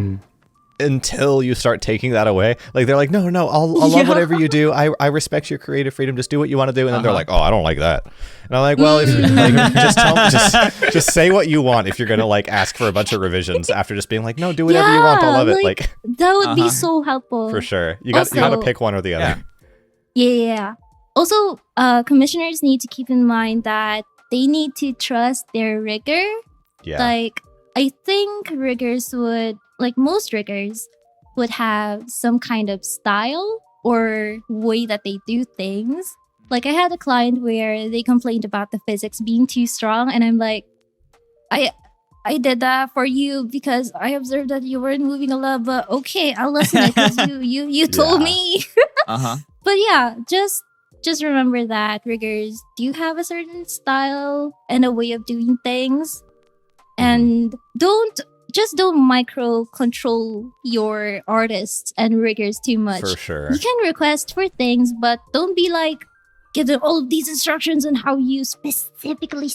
[SPEAKER 2] until you start taking that away. Like they're like, no, I'll love whatever you do. I respect your creative freedom. Just do what you want to do. And then they're like, oh, I don't like that. And I'm like, well, if you like, just say what you want if you're gonna like ask for a bunch of revisions after just being like, no, do whatever you want. I'll love it. Like
[SPEAKER 1] That would be so helpful.
[SPEAKER 2] for sure. You got to pick one or the other.
[SPEAKER 1] Yeah. Also, commissioners need to keep in mind that they need to trust their rigger.
[SPEAKER 2] Yeah.
[SPEAKER 1] Like, I think riggers would, like most riggers, would have some kind of style or way that they do things. Like, I had a client where they complained about the physics being too strong, and I'm like, I did that for you because I observed that you weren't moving a lot, but okay, I'll listen because you told me. But yeah, just remember that riggers do have a certain style and a way of doing things. And don't micro control your artists and riggers too much.
[SPEAKER 2] For sure.
[SPEAKER 1] You can request for things, but don't be like, give them all of these instructions on how you specifically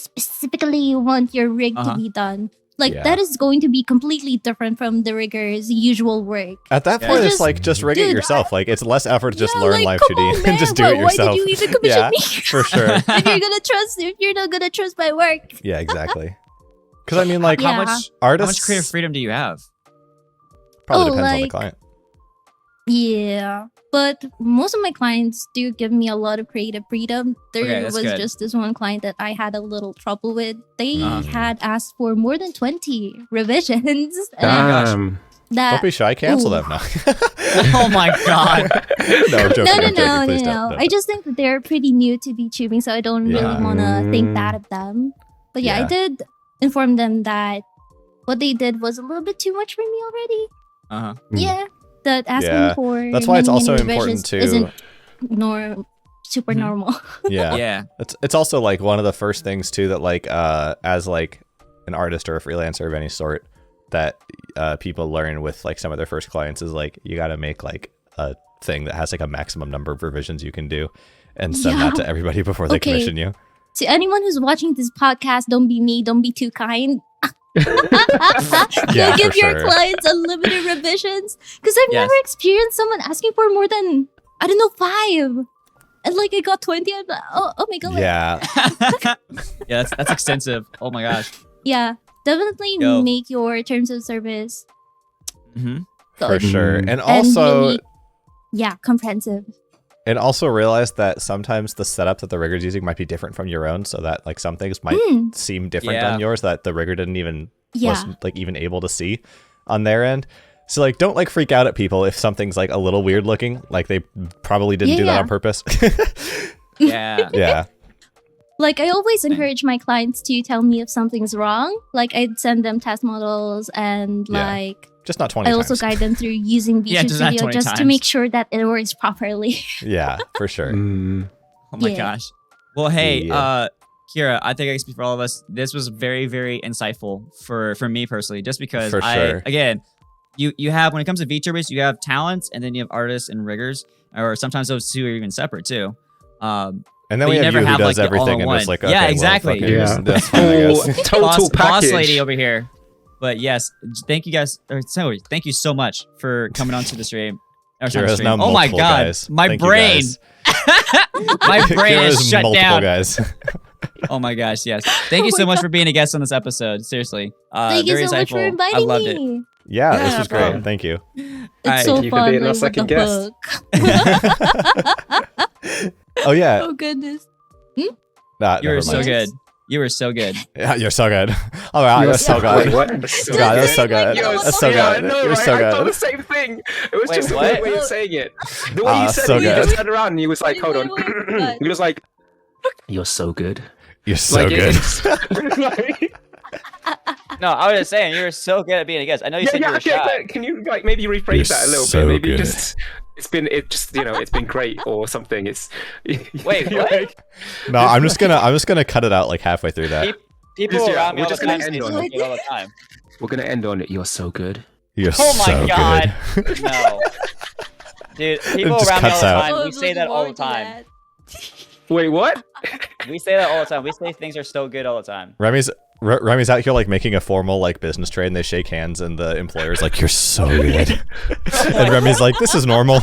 [SPEAKER 1] want your rig to be done. Like, that is going to be completely different from the rigger's usual work.
[SPEAKER 2] At that point, it's like, just rig it yourself. Like, it's less effort to just learn Live 2D and just do it yourself.
[SPEAKER 1] Why did you even commission me?
[SPEAKER 2] For sure.
[SPEAKER 1] if you're not gonna trust my work.
[SPEAKER 2] Yeah, exactly. Because I mean, like,
[SPEAKER 3] how much creative freedom do you have?
[SPEAKER 2] Probably depends on the client.
[SPEAKER 1] Yeah, but most of my clients do give me a lot of creative freedom. There was just this one client that I had a little trouble with. They had asked for more than 20 revisions.
[SPEAKER 2] Don't be shy, cancel them now.
[SPEAKER 3] Oh my god.
[SPEAKER 2] No,
[SPEAKER 1] no. I just think that they're pretty new to VTubing, so I don't really want to think bad of them. But I did inform them that what they did was a little bit too much for me already. Yeah. That asking for
[SPEAKER 2] that's why it's also important to
[SPEAKER 1] isn't super normal.
[SPEAKER 3] Yeah.
[SPEAKER 2] It's also like one of the first things too that like as like an artist or a freelancer of any sort that people learn with like some of their first clients is like you got to make like a thing that has like a maximum number of revisions you can do and send that to everybody before they commission you.
[SPEAKER 1] To anyone who's watching this podcast, don't be me, don't be too kind. Give your clients unlimited revisions, because I've never experienced someone asking for more than, I don't know, 5, and like I got 20. I'm like, oh my god.
[SPEAKER 3] Yeah, that's extensive. Oh my gosh.
[SPEAKER 1] Yeah, definitely make your terms of service
[SPEAKER 2] for sure, and also
[SPEAKER 1] comprehensive.
[SPEAKER 2] And also realize that sometimes the setup that the rigger's using might be different from your own, so that like some things might seem different on yours that the rigger didn't even wasn't like even able to see on their end. So like don't like freak out at people if something's like a little weird looking, like they probably didn't do that on purpose.
[SPEAKER 3] Yeah.
[SPEAKER 1] Like I always encourage my clients to tell me if something's wrong. Like I'd send them test models and like
[SPEAKER 2] just not 20
[SPEAKER 1] I
[SPEAKER 2] times.
[SPEAKER 1] also guide them through using VTube Studio just to make sure that it works properly.
[SPEAKER 2] Yeah, for sure.
[SPEAKER 3] Oh my gosh. Well, hey, Kira, I think I can speak for all of us. This was very, very insightful for me personally, just because again, you have, when it comes to VTubers, you have talents and then you have artists and riggers, or sometimes those two are even separate too.
[SPEAKER 2] And then we have you who does everything and it's like, okay,
[SPEAKER 3] exactly.
[SPEAKER 2] Well, that's fine, I guess.
[SPEAKER 4] Total
[SPEAKER 3] boss lady over here. But yes, thank you guys. Thank you so much for coming on to the stream. Oh my god, my brain. My brain is shut down.
[SPEAKER 2] Guys.
[SPEAKER 3] Oh my gosh, yes. Thank you so much for being a guest on this episode. Seriously.
[SPEAKER 1] Thank you so much for inviting me. I loved it.
[SPEAKER 2] Yeah, this was great. Thank you.
[SPEAKER 1] It's so fun being our second guest.
[SPEAKER 2] Oh yeah.
[SPEAKER 1] Oh goodness.
[SPEAKER 3] You were so good. You were so good.
[SPEAKER 2] Yeah, you're so good. Oh my god, you're so good.
[SPEAKER 4] Wait, what?
[SPEAKER 2] God, that's so good. That's so good. You're so good.
[SPEAKER 4] I thought the same thing. It was just the way of saying it. The way you said it, you just turned around and he was like, hold on. He was like, you're so good.
[SPEAKER 2] You're so good.
[SPEAKER 5] No, I was just saying you were so good at being a guest. I know you said you were shy.
[SPEAKER 4] Can you like maybe rephrase that a little bit? Maybe just it's been great or something. It's
[SPEAKER 5] wait, what?
[SPEAKER 2] No, I'm just gonna cut it out like halfway through that.
[SPEAKER 5] People around me all the time say all the time.
[SPEAKER 4] We're gonna end on it. You're so good.
[SPEAKER 2] You're so good.
[SPEAKER 5] Oh my god. No. Dude, people around me all the time, we say that all the time.
[SPEAKER 4] Wait, what?
[SPEAKER 5] We say that all the time. We say things are so good all the time.
[SPEAKER 2] Remi's out here like making a formal like business trade and they shake hands and the employer's like, you're so good. And Remi's like, this is normal.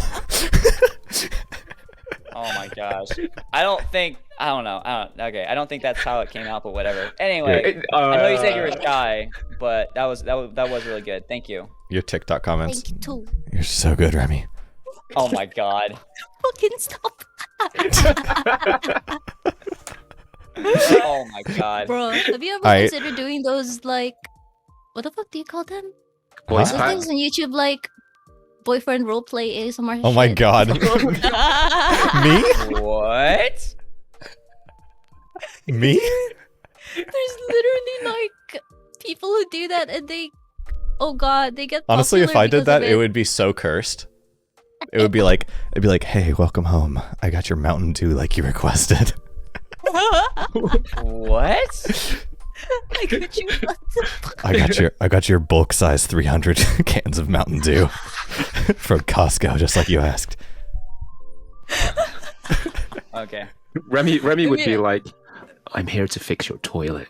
[SPEAKER 5] Oh my gosh. I don't think that's how it came out, but whatever. Anyway, I know you said you were shy, but that was really good. Thank you.
[SPEAKER 2] Your TikTok comments.
[SPEAKER 1] Thank you too.
[SPEAKER 2] You're so good, Remi.
[SPEAKER 5] Oh my god.
[SPEAKER 1] Fucking stop.
[SPEAKER 5] Oh my god.
[SPEAKER 1] Bro, have you ever considered doing those like, what the fuck do you call them?
[SPEAKER 4] Voice
[SPEAKER 1] things on YouTube like boyfriend roleplay ASMR.
[SPEAKER 2] Oh my god. Me?
[SPEAKER 5] What?
[SPEAKER 2] Me?
[SPEAKER 1] There's literally like people who do that and they, oh god, they get.
[SPEAKER 2] Honestly, if I did that, it would be so cursed. It would be like, hey, welcome home. I got your Mountain Dew like you requested.
[SPEAKER 5] What?
[SPEAKER 2] I got your bulk size 300 cans of Mountain Dew from Costco, just like you asked.
[SPEAKER 5] Okay.
[SPEAKER 4] Remi would be like, I'm here to fix your toilet.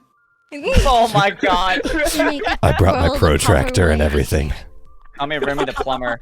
[SPEAKER 5] Oh my god.
[SPEAKER 2] I brought my protractor and everything.
[SPEAKER 5] I'm Remi the plumber.